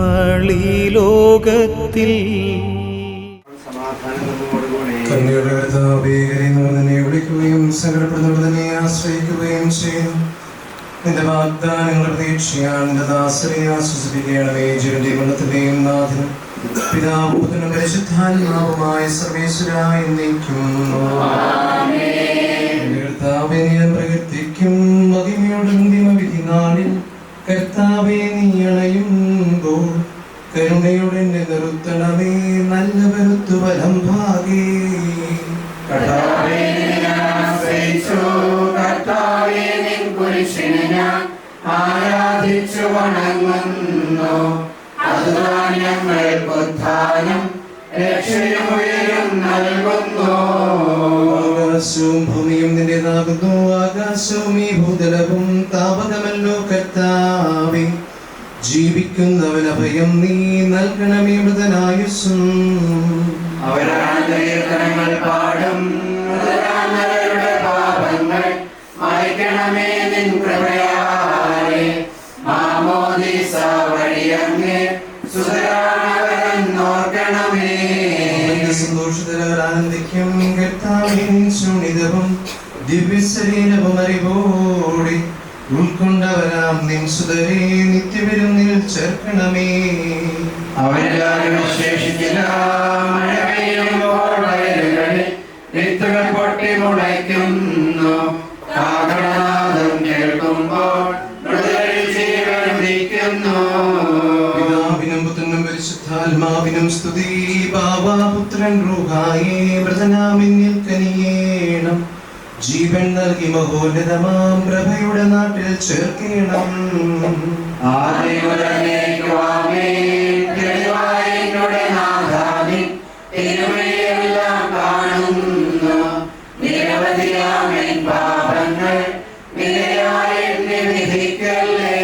നമ്മളീ ലോകത്തിൽ കന്യകയുടെ കർത്താവേ, കരയുന്നവർ നിന്നെ വിളിക്കുകയും സങ്കടപ്പെടുന്നവർ നിന്നെ ആശ്രയിക്കുകയും ചെയ്യുന്നു. നിന്റെ വാഗ്ദാനങ്ങൾ പ്രതീക്ഷയാണ്. നിന്റെ ദാസരെ ആശ്വസിപ്പിക്കണമേ. ജീവന്റെയും മരണത്തിന്റെയും നാഥനും പിതാവും പുത്രനും പരിശുദ്ധാത്മാവുമായ സർവേശ്വരായ എന്നേക്കും കർത്താവേ, ഞാൻ പ്രകീർത്തിക്കും മഹിമയുടെ അന്തിമവിധി നാളിൽ. കർത്താവേ, നീ അണയുമ്പോൾ കരുണയുടെ നിർത്തണമേ. നല്ല വരുത്തു വലം ഭാഗേ. കർത്താവേ, ഞാൻ ആശ്രയിച്ചു. കർത്താവേ, നിൻ കുരിശിനെ ഞാൻ ആരാധിച്ചു വണങ്ങുന്നു. അതുതാൻ ഞങ്ങൾക്ക് ഉദ്ധാനം രക്ഷയും ഉയരും നൽകുന്നു. ആകാശവും ഭൂമിയും നിന്റേതാകുന്നു. ആകാശവും ഈ ഭൂതലവും താപകമല്ലോ കർത്താവേ. ജീവിക്കുന്നവൻ അഭയം നീ നൽകണമേ. മൃതനായുസ്സും അവരാന്റെ കീർത്തനങ്ങൾ പാടും. മൃതരാന്നവരുടെ പാപങ്ങൾ മായ്ക്കണമേ നിൻ കൃപയാലെ. മാമോദീസ വഴി അങ്ങേ സുതരാണവരെന്നോർക്കണമേ. സന്തോഷത്തിൽ ആനന്ദിക്കും. കർത്താവേ, ശൂണിതവും ദിവ്യശരീരവും അറിവോടെ ഉൾക്കൊണ്ടവരാം നിൻ സുതരെ നിത്യവിരുന്നിൽ ചേർക്കണമേ. അവരെല്ലാവരും വിശേഷിച്ചില്ല. മഴ പെയ്യുമ്പോൾ വയലുകളിൽ വിത്തുകൾ പൊട്ടി മുളയ്ക്കുന്നു. കാഹളനാദം കേൾക്കുമ്പോൾ മൃതരിൽ ജീവൻ ഉദിക്കുന്നു. പിതാവിനും പുത്രനും പരിശുദ്ധാത്മാവിനും സ്തുതി. ബാവാ പുത്രൻ റൂഹായേ, മൃതനാമിന്നിൽ കനിയേണം. ജീവൻ നൽകി മഹോന്നതമാം പ്രഭയുടെ നാട്ടിൽ ചേർക്കണം. തിരുവഴിയെല്ലാം കാണുന്നു. നിരവധിയാമൻ പാപങ്ങൾ വിധിക്കല്ലേ.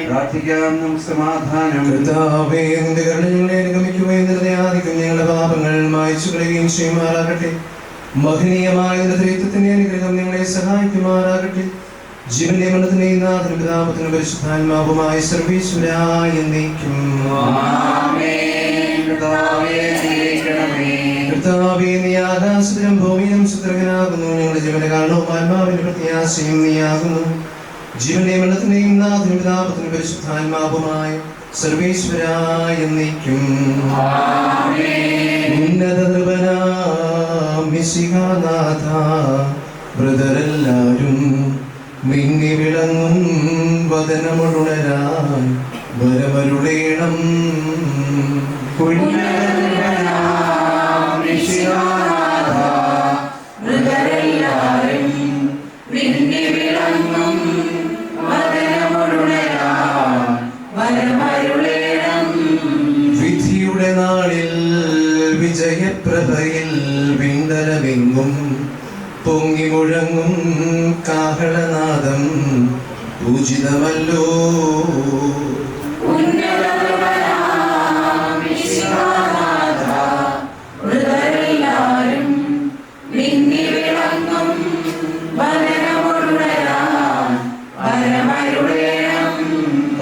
പ്രാർത്ഥിക്കാം. നമുക്ക് സമാധാനം. കർത്താവേ, നിന്റെ കരുണ ഞങ്ങളെ അനുഗമിക്കുകയും നിർദ്ദയാധികം ഞങ്ങളുടെ പാപങ്ങൾ മായ്ച്ചു കളയുകയും ചെയ്യുമാറാകട്ടെ. മഹനീയമായ ദൈവത്തിന്റെ അനുഗ്രഹം ഞങ്ങളെ സഹായിക്കുമാറാകട്ടെ. ജീവന്റെ മരണത്തിന്റെയും നാഥനും പിതാപത്തിനും പരിശുദ്ധാത്മാവുമായ സർവേശ്വരായ എന്നേക്കും. കർത്താവേ, നീ ആകാശത്തിലും ഭൂമിയിലും സുദൃഢനാകുന്നു. ഞങ്ങളുടെ ജീവന്റെ കാരണവും ആത്മാവിന്റെ പ്രത്യാശയും നീയാകുന്നു. ജീവന്റെ മരണത്തിന്റെയും നാഥനും പിതാപത്തിനും പരിശുദ്ധാത്മാവുമായ സർവേശ്വരായ എന്നേക്കും. ഉന്നത മിശിഹാനാഥ, ബ്രദരെല്ലാരും മിന്നി വിളങ്ങും വദനമുണരാൻ വരമരുളേണം. വിധിയുടെ നാളിൽ വിജയപ്രഭയിൽ വിണ്ടലമെങ്ങും പൊങ്ങി മുഴങ്ങും കാഹളനാദം പൂജിതമല്ലോ.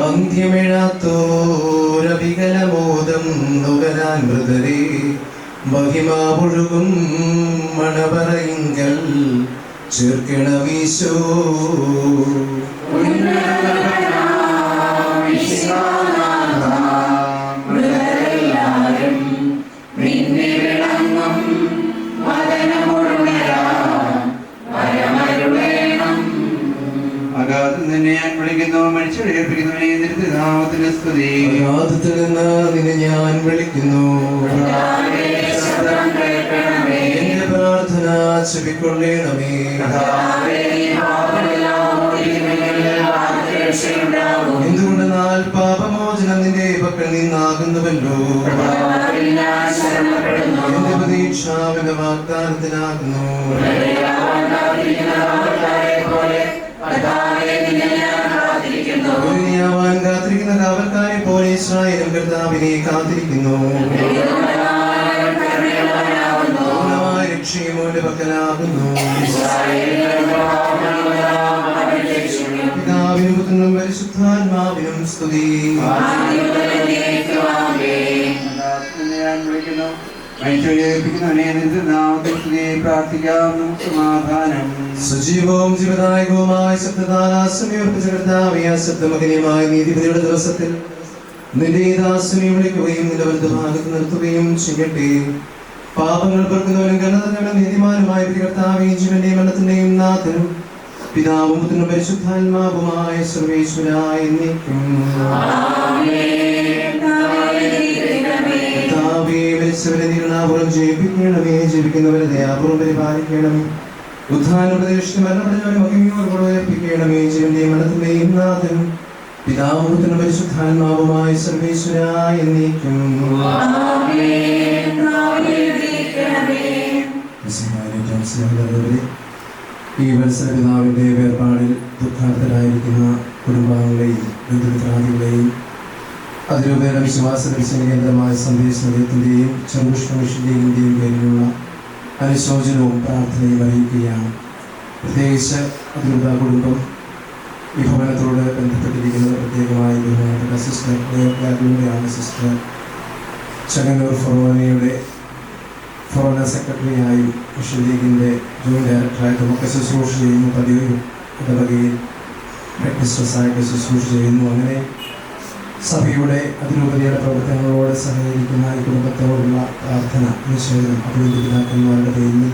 അന്ത്യമിഴാത്തോരവികലമോദം നുകരാൻ മൃതരെ മഹിമാവൊഴുകും മണവറയിങ്കൽ ചേർക്കണമീശോ. നിന്നെ ഞാൻ വിളിക്കുന്നു. മനുഷ്യർപ്പിക്കുന്നവനെ നാമത്തിന് സ്തുതി. അഗാധത്തിൽ നിന്ന് നിന്നെ ഞാൻ വിളിക്കുന്നു. എന്റെ പ്രാർത്ഥന ചെവിക്കൊള്ളണമേ. എന്തുകൊണ്ടെന്നാൽ പാപമോചനം നിന്റെ പക്കൽ നിന്നാകുന്നുവല്ലോ. എന്റെ പ്രതീക്ഷ എന്റെ വാഗ്ദാനത്തിനാകുന്നു. ാൻ കാത്തിരിക്കുന്ന കാവൽക്കാരെ പോലെ ഇസ്രായേലും കർത്താവിനെ കാത്തിരിക്കുന്നു. രക്ഷയും അവന്റെ പക്കലാകുന്നു. പിതാവിനും പുത്രനും പരിശുദ്ധാത്മാവിനും സ്തുതി. ഞാൻ വിളിക്കുന്നു മരിച്ചവരെ നാമത്തിൽ സ്തുതി. പ്രാർത്ഥിക്കാം. നമുക്ക് സമാധാനം. സജീവവും ജീവദായകവുമായ ശബ്ദദാനാസമർപ്പിച്ച കർത്താവേ, ആ ശബ്ദമകനീയമായ നീതിപതിയുടെ ദിവസത്തിൽ നിന്റെ ദാസനെ വിളിക്കുകയും നിന്റെ വലതുഭാഗത്ത് നിർത്തുകയും ചെയ്യട്ടെ. പാപങ്ങൾ പൊറുക്കുന്നവനും ഗണതനും നീതിമാനുമായ കർത്താവേ, ജീവന്റെയും മരണത്തിന്റെയും നാഥനും പിതാവും പുത്രനും പരിശുദ്ധാത്മാവുമായ സർവേശ്വരായ എന്നേക്കും. കർത്താവേ, മരിച്ചവരെ നീരണാപുറം ജീവിപ്പിക്കണമേ, ജീവിക്കുന്നവരെ ദയാപുറം പരിപാലിക്കണമേ. ഉദ്ധാനോപദേശിച്ച് മരണപ്പെട്ടവരെ മഹിമയോടുകൂടെ ഉയർപ്പിക്കണമേ. ജീവന്റെയും മരണത്തിന്റെയും നാഥനും പിതാവും പുത്രനും പരിശുദ്ധാത്മാവുമായ സർവേശ്വരായ എന്നേക്കും. ഈ വത്സര പിതാവിന്റെ വേർപാടിൽ ദുഃഖാർത്ഥരായിരിക്കുന്ന കുടുംബാംഗങ്ങളെയും ബന്ധുമിത്രാദികളെയും അതിരൂപേണ വിശ്വാസ ദർശന കേന്ദ്രമായ സന്ദേശ നിലയത്തിന്റെയും ചർമ്മഷ്ണമിഷന്റെയും പേരിലുള്ള അനുശോചനവും പ്രാർത്ഥനയും അറിയിക്കുകയാണ്. പ്രത്യേകിച്ച് അതിരൂപ കുടുംബം ഈ ഭവനത്തോട് ബന്ധപ്പെട്ടിരിക്കുന്നത് പ്രത്യേകമായി ബഹുമാനപ്പെട്ട സിസ്റ്റർ ാണ്. സിസ്റ്റർ ചങ്ങന്നൂർ ഫൊറോന സെക്രട്ടറിയായും മിഷൻ ലീഗിൻ്റെ ജോയിൻറ്റ് ഡയറക്ടറായിട്ടും ഒക്കെ ശുശ്രൂഷ ചെയ്യുന്നു. പതിവ് ഇടവകയിൽ ഹെഡ്മിസ്ട്രസ്സായിട്ട് ശുശ്രൂഷ ചെയ്യുന്നു. അങ്ങനെ സഭയുടെ അതിരൂപതയുടെ പ്രവർത്തനങ്ങളോട് സഹകരിക്കുന്ന ഈ കുടുംബത്തോടുള്ള പ്രാർത്ഥന നിഷേധം അഭിവൃദ്ധി പിതാക്കന്മാരുടെ പേരിൽ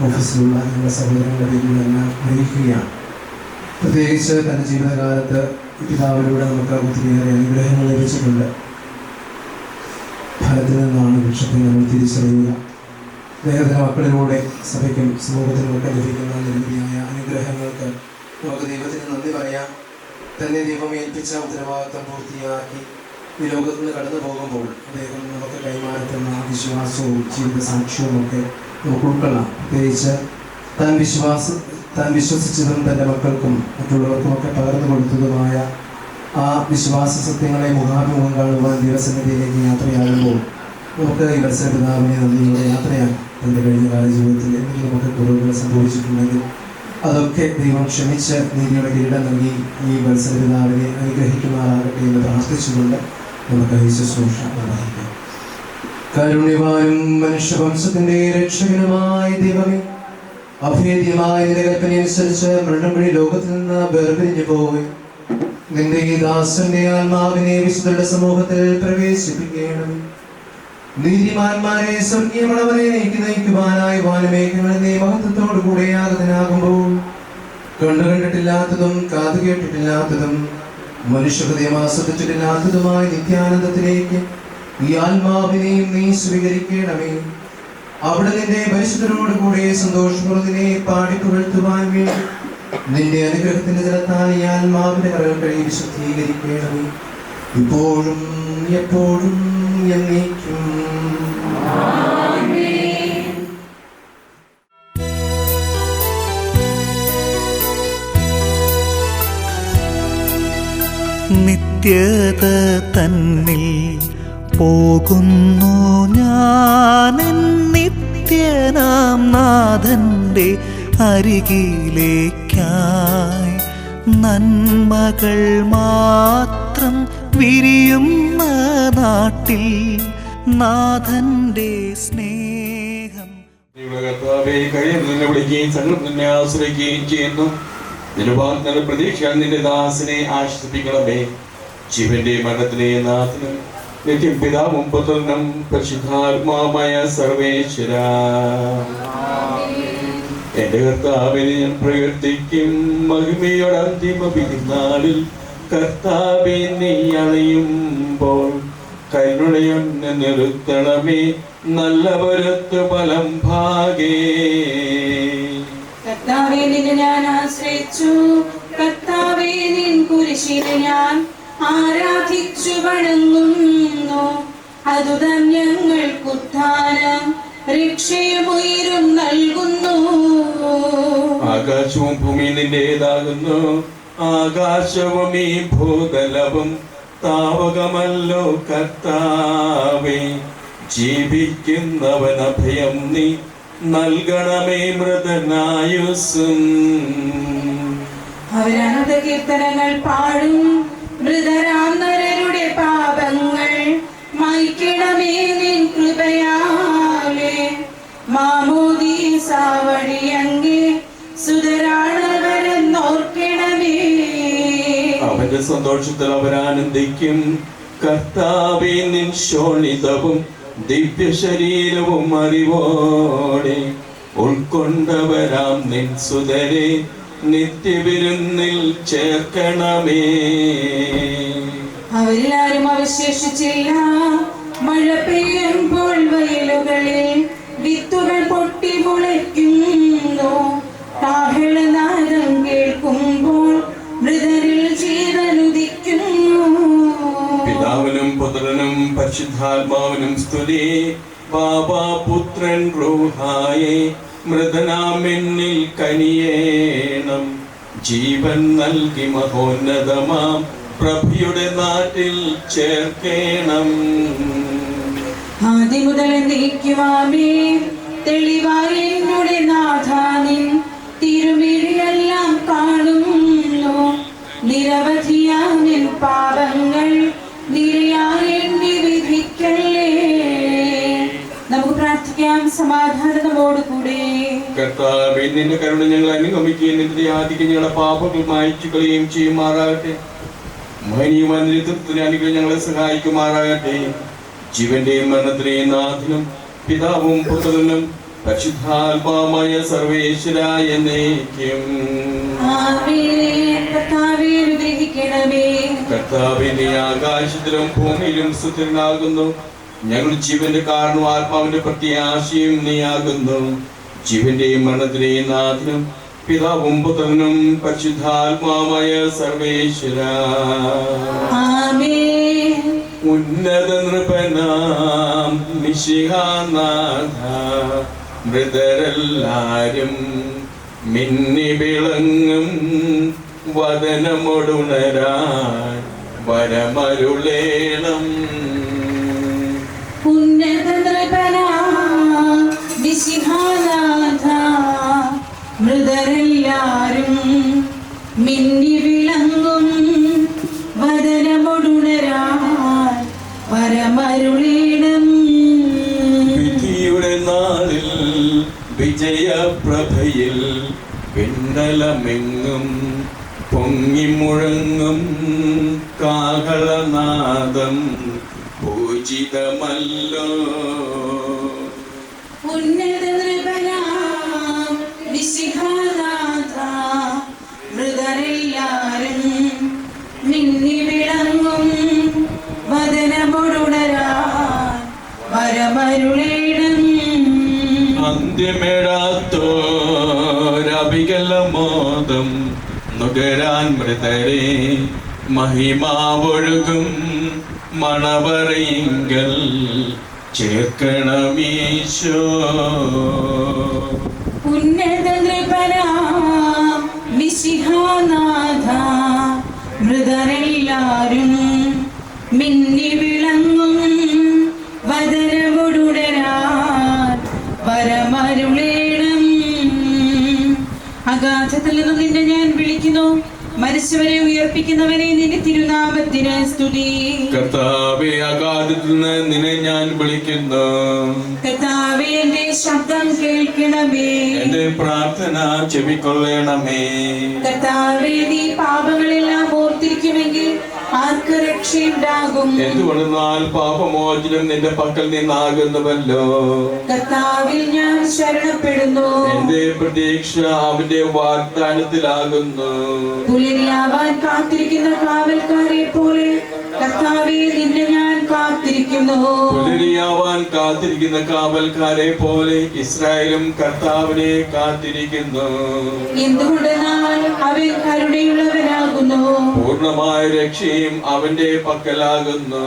ഓഫീസിലുള്ള ഞങ്ങളുടെ സഹോദരങ്ങളുടെ പേരിലെല്ലാം അറിയിക്കുകയാണ്. പ്രത്യേകിച്ച് തൻ്റെ ജീവിതകാലത്ത് പിതാവിലൂടെ നമുക്ക് ഒത്തിരിയേറെ അനുഗ്രഹങ്ങൾ ലഭിച്ചിട്ടുണ്ട്. ഫലത്തിൽ നിന്നാണ് വൃക്ഷത്തെ നമ്മൾ തിരിച്ചറിയുക. അദ്ദേഹത്തിൻ്റെ മക്കളിലൂടെ സഭയ്ക്കും സമൂഹത്തിനുമൊക്കെ ലഭിക്കുന്ന നിരവധിയായ അനുഗ്രഹങ്ങൾക്ക് നമുക്ക് ദൈവത്തിന് നന്ദി പറയാം. തന്നെ ദൈവം ഏൽപ്പിച്ച ഉത്തരവാദിത്വം പൂർത്തിയാക്കി ഈ ലോകത്ത് നിന്ന് കടന്നു പോകുമ്പോൾ അദ്ദേഹം നമുക്ക് കൈമാറുന്ന വിശ്വാസവും ജീവിത സാക്ഷ്യവും ഒക്കെ നമുക്ക് ഉൾക്കൊള്ളാം. പ്രത്യേകിച്ച് താൻ വിശ്വസിച്ചതും തൻ്റെ മക്കൾക്കും മറ്റുള്ളവർക്കുമൊക്കെ പകർന്നു കൊടുത്തതുമായ ആ വിശ്വാസ സത്യങ്ങളെ മുഖാഭിമുഖം കാണുവാൻ ദൈവസന്നിധിയിലേക്ക് യാത്രയാകുമ്പോൾ നമുക്ക് ഈ വത്സര പിതാവിനെ നന്ദിയോടെ യാത്രയാകും. തൻ്റെ കഴിഞ്ഞ കാല ജീവിതത്തിൽ എന്തെങ്കിലുമൊക്കെ കുറവുകൾ സംഭവിച്ചിട്ടുണ്ടെങ്കിൽ അതൊക്കെ ദൈവം ക്ഷമിച്ച് നീതിയുടെ കിരീടം നൽകി ഈ വത്സര പിതാവിനെ അനുഗ്രഹിക്കുമാറാകട്ടെ എന്ന് പ്രാർത്ഥിച്ചുകൊണ്ട് നമുക്ക് ഈ ശുശ്രൂഷ നിർവഹിക്കാം. കാരുണ്യവാനും മനുഷ്യവംശത്തിൻ്റെ രക്ഷകനുമായ ദൈവമേ, അഭേദ്യമായ നിന്റെ കൽപ്പനയനുസരിച്ച് മരണം വഴി ലോകത്തിൽ നിന്ന് വേർപിരിഞ്ഞു പോയി നിന്റെ ഈ ദാസന്റെ ആത്മാവിനെ വിശുദ്ധരുടെ സമൂഹത്തിൽ പ്രവേശിപ്പിക്കണം. നീതിമാന്മാരെ സ്വർഗീയമണവരെ നയിക്കുവാനായി വാനമേഘങ്ങളിൽ നീ മഹത്വത്തോടു കൂടെ യാഗതനാകുമ്പോൾ കണ്ടുകണ്ടിട്ടില്ലാത്തതും കാതു കേട്ടിട്ടില്ലാത്തതും മനുഷ്യഹൃദയം ആസ്വദിച്ചിട്ടില്ലാത്തതുമായ നിത്യാനന്ദത്തിലേക്ക് ഈ ആത്മാവിനെയും നീ സ്വീകരിക്കണമേ. അവിടെ നിന്റെ പരിശുദ്ധരോട് കൂടെ സന്തോഷപൂർവ്വത്തിനെ പാടിപ്പുകഴ്ത്തുവാൻ വേണ്ടി നിന്റെ അനുഗ്രഹത്തിന്റെ ജലത്താൽ ഈ ആത്മാവിന്റെ കരകൾ കഴി വിശുദ്ധീകരിക്കണമേ, ഇപ്പോഴും എപ്പോഴും എന്നേക്കും. നിത്യത തന്നിൽ പോകുന്നു ഞാൻ നിത്യനാം നാഥന്റെ അരികിലേക്കായി. നന്മകൾ മാത്രം വിരിയുന്ന നാട്ടിൽ നാഥന്റെ സ്നേഹം. നിന്നെ വിളിക്കുകയും സകലം നിന്നെ ആശ്രയിക്കുകയും ചെയ്യുന്നു. നിന്റെ പ്രതീക്ഷ നിന്റെ ദാസനെ ആശ്വസിപ്പിക്കണമേ. ജീവന്റെ മരണത്തിലെ നാഥനും നിത്യം പിതാവും പുത്രനും പരിശുദ്ധാത്മാവുമായ സർവേശ്വര, എന്റെ കർത്താവിനെ ഞാൻ പ്രവർത്തിക്കും. മഹിമയുടെ അന്തിമ പെരുന്നാളിൽ കർത്താവെ നീ അണയുമ്പോൾ കരുണയൊന്ന് നിർത്തണമേ, നല്ല പൊരുത്തു ഫലം ഭാഗേ. കർത്താവേ, നിന്നെ ഞാൻ ആശ്രയിച്ചു. കർത്താവേ, നിൻ കുരിശിനെ ഞാൻ ആരാധിച്ചു വണങ്ങുന്നു. അതുതാൻ ഞങ്ങൾക്കുദ്ധാനം രക്ഷയും ഉയരും നൽകുന്നു. ആകാശവും ഭൂമി നിന്റേതാകുന്നു. ആകാശവും ഈ ഭൂതലവും താവകമല്ലോ കർത്താവേ. ജീവിക്കുന്നവൻ അഭയം നീ നൽകണമേ മൃതനായുസ്സും. അവരനന്ത കീർത്തനങ്ങൾ പാടും മൃതരാം നരരുടെ പാപങ്ങൾ മായ്ക്കണമേ നിൻ കൃപയാലേ. മാമോദീസ വഴിയങ്ങേ സുതരാണവരെന്നോർക്കണമേ. അവന്റെ സന്തോഷത്തിൽ അവരാനന്ദിക്കും. കർത്താവേ, നിൻ ശോണിതവും ദിവ്യ ശരീരവും അറിവോടെ ഉൾക്കൊണ്ടവരാം നിൻ സുതരെ നിത്യവിരുന്നിൽ ചേർക്കണമേ. അവരിലാരും അവശേഷിച്ചില്ല. മഴ പെയ്യുമ്പോൾ വയലുകളിൽ വിത്തുകൾ പൊട്ടി മുളയ്ക്കുന്നു. കാഹളനാദം കേൾക്കുമ്പോൾ മൃതരിൽ ജീവനുദിക്കുന്നു. പിതാവിനും പുത്രനും പരിശുദ്ധാത്മാവിനും സ്തുതി. ബാബാ, പുത്രൻ റൂഹായേ, മൃതനാമെന്നിൽ കനിയേണം. ജീവൻ നൽകി മഹോന്നതമാം പ്രഭയുടെ നാട്ടിൽ ചേർക്കേണം. ആദ്യം മുതൽ നീക്കുവാമേ തെളിവായ എന്നുടെ നാഥാനിൻ തിരുമിഴിയെല്ലാം കാണുന്നു. നിരവധിയാനിൻ പാപങ്ങൾ നിരയായ എണ്ണി വിധിക്കല്ലേ. നമുക്ക് പ്രാർത്ഥിക്കാം സമാധാനത്തോടുകൂടെ. കർത്താവേ, നിന്റെ കരുണ ഞങ്ങൾ അനുഗമിക്കുകയും നിന്റെ ആദിക്ക് ഞങ്ങളുടെ പാപങ്ങൾ മായ്ച്ചു കളയുകയും ചെയ്യുമാറാകട്ടെ. മഹനീയമായ നേതൃത്വത്തിന് അനുഗ്രഹം ഞങ്ങളെ സഹായിക്കുമാറാകട്ടെ. ജീവന്റെയും മരണത്തിന്റെയും നാഥനും പിതാവും പുത്രനും പരിശുദ്ധാത്മാവുമായ സർവേശ്വരായ എന്നേക്കും. ആമേൻ. കർത്താവേ, അനുഗ്രഹിക്കണമേ. കർത്താവേ, നീ ആകാശത്തിലും ഭൂമിയിലും സുസ്ഥിരനാകുന്നു. ഞങ്ങൾ ജീവന്റെ കാരണവും ആത്മാവിന്റെ പ്രത്യാശയും നീയാകുന്നു. ജീവന്റെയും മരണത്തിന്റെയും നാഥനും പിതാവും പുത്രനും പരിശുദ്ധാത്മാവുമായ സർവേശ്വര. ആമേൻ. ഉന്നത നൃപനാം മിശിഹാനാഥ, മൃതരെല്ലാരും മിന്നി വിളങ്ങും വദനമൊടുണരാൻ വരമരുളേണം. ഉന്നത നൃപനാം മിശിഹാനാഥ, മൃതരെല്ലാരും മിന്നി വിളങ്ങും വദനമൊടുണരാൻ വരമരുളേണം. വിധിയുടെ നാളിൽ വിജയപ്രഭയിൽ പിണ്ടലമെങ്ങും പൊങ്ങി മുഴങ്ങും കാഹളനാദം പൂജിതമല്ലോ. ഉന്നത നൃപനാം മിശിഹാനാഥ, മൃതരെല്ലാരും മിന്നി വിളങ്ങും വദനമൊടുണരാൻ വരമരുളേണം. അന്ത്യമെടാത്തോരവികലമോദം നുകരാൻ മൃതരെ മഹിമാവൊഴുകും മണവറയിങ്കൽ ചേർക്കണമീശോ. ഉന്നത നൃപനാം മിശിഹാനാഥ, മൃതരെല്ലാരും മിന്നി വിളങ്ങും വദനമൊടുണരാൻ വരമരുളേണം. അഗാധത്തിൽ നിന്നും നിന്നെ ഞാൻ വിളിക്കുന്നു. മരിച്ചവരെ ഉയർപ്പിക്കുന്നവനെ നിന്റെ തിരുനാമത്തിന് സ്തുതി. കർത്താവേ, അഗാധത്തിൽ നിന്ന് നിന്നെ ഞാൻ വിളിക്കുന്നു. കർത്താവേ, എന്റെ ശബ്ദം കേൾക്കണമേ. എന്റെ പ്രാർത്ഥന ചെവിക്കൊള്ളണമേ. കർത്താവേ, നീ പാപങ്ങളെല്ലാം ഓർത്തിരിക്കുമെങ്കിൽ ആർക്ക് രക്ഷയുണ്ടാകും? എന്തുകൊണ്ടെന്നാൽ പാപമോചനം നിന്റെ പക്കൽ നിന്നാകുന്നുവല്ലോ. കർത്താവിൽ ഞാൻ ശരണപ്പെടുന്നു. എന്റെ പ്രതീക്ഷ അവന്റെ വാഗ്ദാനത്തിലാകുന്നു. പുലരിയാവാൻ കാത്തിരിക്കുന്ന കാവൽക്കാരെ പോലെ കർത്താവേ, നിന്നെ ഞാൻ കാത്തിരിക്കുന്നു. പുലരിയാവാൻ കാത്തിരിക്കുന്ന കാവൽക്കാരെ പോലെ ഇസ്രായേലും കർത്താവിനെ കാത്തിരിക്കുന്നു. എന്തുകൊണ്ടെന്നാൽ അവൻ കരുണയുള്ളവനാകുന്നു. പൂർണ്ണമായ രക്ഷയും അവന്റെ പക്കലാകുന്നു.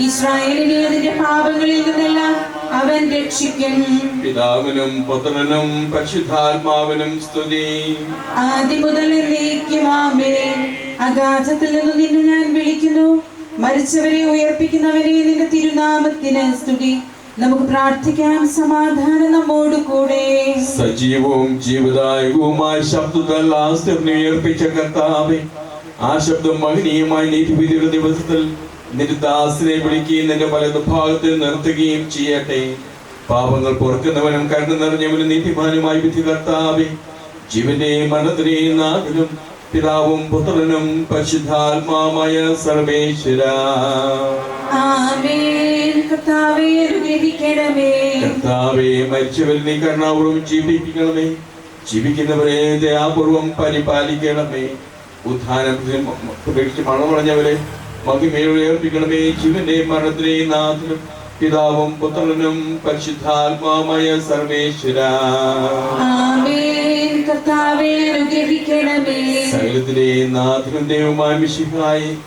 ഇസ്രായേലിനെ അതിന്റെ പാപങ്ങളിൽ നിന്നെല്ലാം അവൻ രക്ഷിക്കും. പിതാവിനും പുത്രനും പരിശുദ്ധാത്മാവിനും സ്തുതി. ആദ്യം മുതൽ എന്നേക്കും ആമേൻ. അഗാധത്തിൽ നിന്ന് നിന്നെ ഞാൻ വിളിക്കുന്നു. മരിച്ചവരെ ഉയർപ്പിക്കുന്നവരെ നിന്റെ തിരുനാമത്തിന് സ്തുതി. നമുക്ക് പ്രാർത്ഥിക്കാം. സമാധാനം നമ്മോട് കൂടെ. സജീവവും ജീവദായകവുമായ ശബ്ദത്താൽ ആസ്തവനെ ഉയർപ്പിച്ച കർത്താവേ, ആ ശബ്ദം മഹനീയമായ നീതിവിധിയുടെ ദിവസത്തിൽ നിന്റെ ദാസനെ വിളിക്കുകയും നിന്റെ വലതു ഭാഗത്ത് നിർത്തുകയും ചെയ്യട്ടെ. പാപങ്ങൾ പൊറുക്കുന്നവനും കരുണ നിറഞ്ഞവനും നീതിമാനുമായി വിധി കർത്താവേ, ജീവന്റെയും മരണത്തിന്റെയും നാഥനും പിതാവും പുത്രനും പരിശുദ്ധാത്മാവുമായ സർവേശ്വരാ. ആമേൻ. കർത്താവേ അനുഗ്രഹിക്കണമേ. കർത്താവേ, മരിച്ചവരിൽ നീ കരുണാപൂർവം ജീവിപ്പിക്കണമേ. ജീവിക്കുന്നവരെ ദയാപൂർവം പരിപാലിക്കണമേ. ഉത്ഥാനത്തിന് മണമടഞ്ഞവരെ മഹിമയോടെ ഏർപ്പിക്കണമേ. ജീവന്റെയും മരണത്തിന്റെയും നാഥനും പിതാവും പുത്രനും പരിശുദ്ധാത്മാവുമായ സർവേശ്വരാ. ആമേൻ. കർത്താവേ അനുഗ്രഹിക്കണമേ. സകലത്തിന്റെയും നാഥനും ദൈവമായ മിശിഹായി,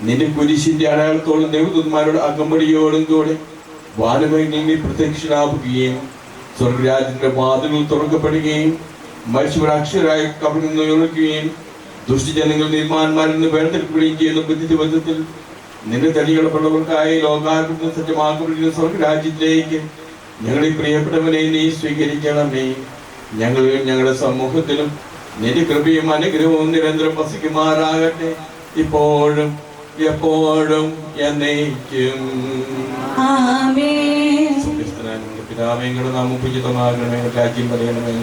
നിന്റെ കുരിശിന്റെ അടയാളത്തോടും ദേവദൂതന്മാരുടെ അകമ്പടിയോടും കൂടെ വാനമേഘങ്ങളിൽ പ്രത്യക്ഷനാവുകയും സ്വർഗരാജ്യത്തിന്റെ വാതിലുകൾ തുറക്കപ്പെടുകയും മനുഷ്യർ അക്ഷരായി കബറിൽ നിന്ന് ഉയർക്കുകയും ദുഷ്ടജനങ്ങൾ നീതിമാന്മാരിൽ നിന്ന് വേർതിരിക്കുകയും ചെയ്യുന്ന ബുദ്ധി ദിവസത്തിൽ നിന്റെ തടികളുള്ളവർക്കായി ലോകാർപ്പത്തിൽ സജ്ജമാക്കപ്പെടുന്ന സ്വർഗരാജ്യത്തിലേക്ക് ഞങ്ങളെ പ്രിയപ്പെട്ടവനെ നീ സ്വീകരിക്കണമേ. ഞങ്ങളിലും ഞങ്ങളുടെ സമൂഹത്തിലും നിന്റെ കൃപയും അനുഗ്രഹവും നിരന്തരം വസിക്കുമാറാകട്ടെ, ഇപ്പോഴും എപ്പോഴും എന്നേക്കും. ആമേൻ. പിതാവേങ്ങളുടെ നാമം പൂജിതമാകണമേ. രാജ്യം പറയണമേ.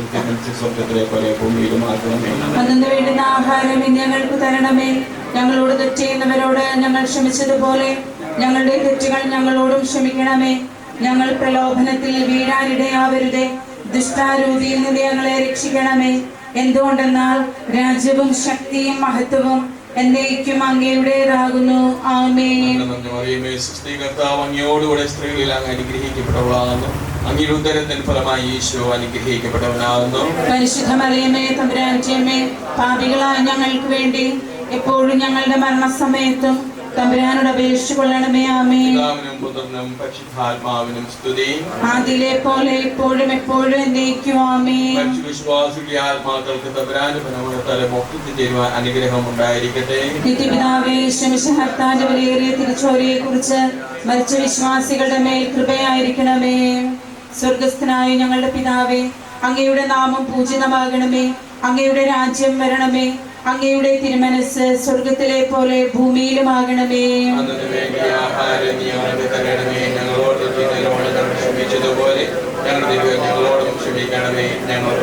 സ്വർഗത്തിലെ പോലെ ഭൂമിയിലുമാകണമേ. അന്നു വേണ്ടുന്ന ആഹാരം ഇന്ന് ഞങ്ങൾക്ക് തരണമേ. ഞങ്ങളോട് തെറ്റ് ചെയ്യുന്നവരോട് ഞങ്ങൾ ക്ഷമിച്ചതുപോലെ ഞങ്ങളുടെ തെറ്റുകൾ ഞങ്ങളോടും ക്ഷമിക്കണമേ. ഞങ്ങൾ പ്രലോഭനത്തിൽ വീഴാനിടയാവരുതേ. ദുഷ്ടാരൂപിയിൽ നിന്ന് ഞങ്ങളെ രക്ഷിക്കണമേ. എന്തുകൊണ്ടെന്നാൽ രാജ്യവും ശക്തിയും മഹത്വവും എന്നേക്കും അങ്ങയുടേതാകുന്നു. ആമേൻ. കർത്താവ് അങ്ങയോടുകൂടെ സ്ത്രീകളിൽ അങ്ങ് അനുഗ്രഹിക്കപ്പെട്ടവളാകുന്നു. അങ്ങയുടെ ഉദരത്തിൻ ഫലമായി ഈശോ അനുഗ്രഹിക്കപ്പെട്ടവനാകുന്നു. പരിശുദ്ധ മറിയമേ, തമ്പുരാന്റെ അമ്മേ, പാപികളായ ഞങ്ങൾക്ക് വേണ്ടി എപ്പോഴും ഞങ്ങളുടെ മരണസമയത്തും തമ്പുരാനോട് അപേക്ഷിച്ചു കൊള്ളണമേ. ആമേൻ. പിതാവിനും പുത്രനും പരിശുദ്ധാത്മാവിനും സ്തുതി. ആദിയിലെ പോലെ ഇപ്പോഴും എപ്പോഴും എന്നേക്കും. ആമേൻ. വിശ്വാസികളുടെ ആത്മാക്കൾക്ക് തമ്പുരാന്റെ ഫലമുള്ളതാലെ മോക്ഷത്തിൽ ചേരുവാൻ അനുഗ്രഹം ഉണ്ടായിരിക്കട്ടെ. നിത്യപിതാവേ, ശമിശഹർത്താന്റെ വിലയേറിയ തിരിച്ചോരയെ കുറിച്ച് മരിച്ച വിശ്വാസികളുടെ മേൽ കൃപയായിരിക്കണമേ. സ്വർഗസ്ഥനായ ഞങ്ങളുടെ പിതാവേ, അങ്ങയുടെ നാമം പൂജിതമാകണമേ. അങ്ങയുടെ രാജ്യം വരണമേ. അങ്ങയുടെ തിരുമനസ് സ്വർഗത്തിലെ പോലെ ഭൂമിയിലുമാകണമേ. ക്ഷമിച്ചതുപോലെ ഞങ്ങളോടും ക്ഷമിക്കണമേ. ഞങ്ങളെ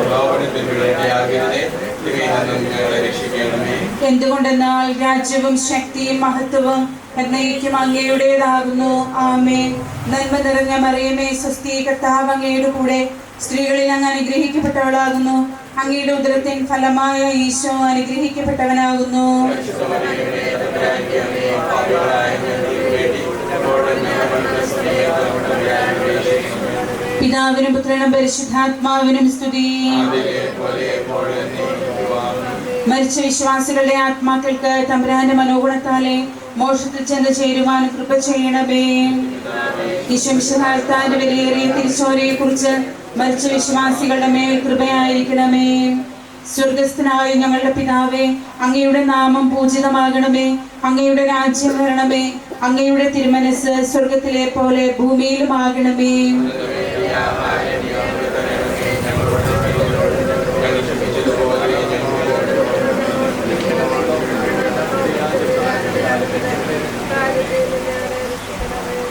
രക്ഷിക്കണമേ. എന്തുകൊണ്ടെന്നാൽ രാജ്യവും ശക്തിയും മഹത്വവും എന്നേക്കും അങ്ങയുടേതാകുന്നു. ആമേൻ. നന്മ നിറഞ്ഞ മറിയമേ, സ്വസ്തി, കർത്താവ് അങ്ങയുടെ കൂടെ. സ്ത്രീകളിൽ അങ്ങ് അനുഗ്രഹിക്കപ്പെട്ടവളാകുന്നു. അങ്ങയുടെ ഉദരത്തിൻ ഫലമായ ഈശോ അനുഗ്രഹിക്കപ്പെട്ടവനാകുന്നു. പിതാവിനും പുത്രനും പരിശുദ്ധാത്മാവിനും സ്തുതി. മരിച്ച വിശ്വാസികളുടെ ആത്മാക്കൾക്ക് തമ്പുരാന്റെ മനോഗുണത്താലെ മോക്ഷത്തിൽ ചെന്ന് ചേരുവാൻ കൃപ ചെയ്യണമേ. ഈശ്വരന്റെ വിലയേറിയ തിരിച്ചോരയെ കുറിച്ച് മരിച്ച വിശ്വാസികളുടെ മേൽ കൃപയായിരിക്കണമേ. സ്വർഗസ്ഥനായ ഞങ്ങളുടെ പിതാവേ, അങ്ങയുടെ നാമം പൂജിതമാകണമേ. അങ്ങയുടെ രാജ്യം വരണമേ. അങ്ങയുടെ തിരുമനസ് സ്വർഗത്തിലെ പോലെ ഭൂമിയിലുമാകണമേ.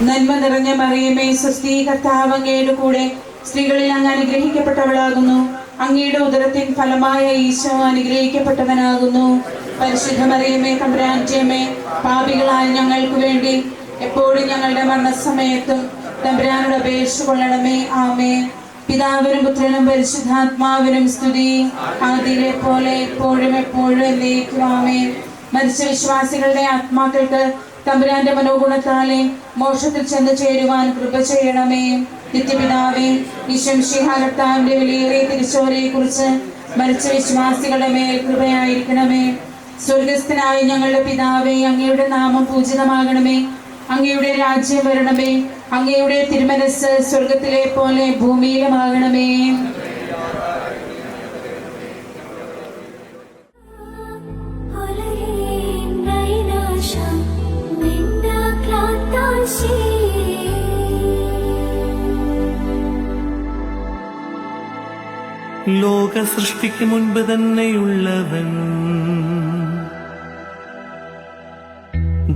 നന്മ നിറഞ്ഞ മറിയമേ, സ്വസ്തി, കർത്താവ് അങ്ങയുടെ കൂടെ. സ്ത്രീകളിൽ അങ്ങ് അനുഗ്രഹിക്കപ്പെട്ടവളാകുന്നു. അങ്ങയുടെ ഉദരത്തിൻ ഫലമായ ഈശോ അനുഗ്രഹിക്കപ്പെട്ടവനാകുന്നു. പരിശുദ്ധ മറിയമേ, തമ്പുരാന്റെ അമ്മേ, പാപികളായ ഞങ്ങൾക്ക് വേണ്ടി എപ്പോഴും ഞങ്ങളുടെ മരണസമയത്തും തമ്പുരാനോട് അപേക്ഷിച്ചു കൊള്ളണമേ. ആമേൻ. പിതാവിനും പുത്രനും പരിശുദ്ധാത്മാവിനും സ്തുതി. ആദിയിലെ പോലെ എപ്പോഴും എപ്പോഴും എന്നേക്കും. ആമേൻ. മരിച്ച വിശ്വാസികളുടെ ആത്മാക്കൾക്ക് തമ്പുരാന്റെ മനോഗുണത്താലെ മോക്ഷത്തിൽ ചെന്ന് ചേരുവാൻ കൃപ ചെയ്യണമേ. നിത്യപിതാവേ, ഈശ്വരന്റെ വിലയേറിയ തിരിച്ചോരയെ കുറിച്ച് മരിച്ച വിശ്വാസികളുടെ മേൽ കൃപയായിരിക്കണമേ. സ്വർഗസ്ഥനായ ഞങ്ങളുടെ പിതാവേ, അങ്ങയുടെ നാമം പൂജിതമാകണമേ. അങ്ങയുടെ രാജ്യം വരണമേ. അങ്ങയുടെ തിരുമനസ് സ്വർഗത്തിലെ പോലെ ഭൂമിയിലുമാകണമേ. ലോക സൃഷ്ടിക്ക് മുൻപ് തന്നെയുള്ളവൻ,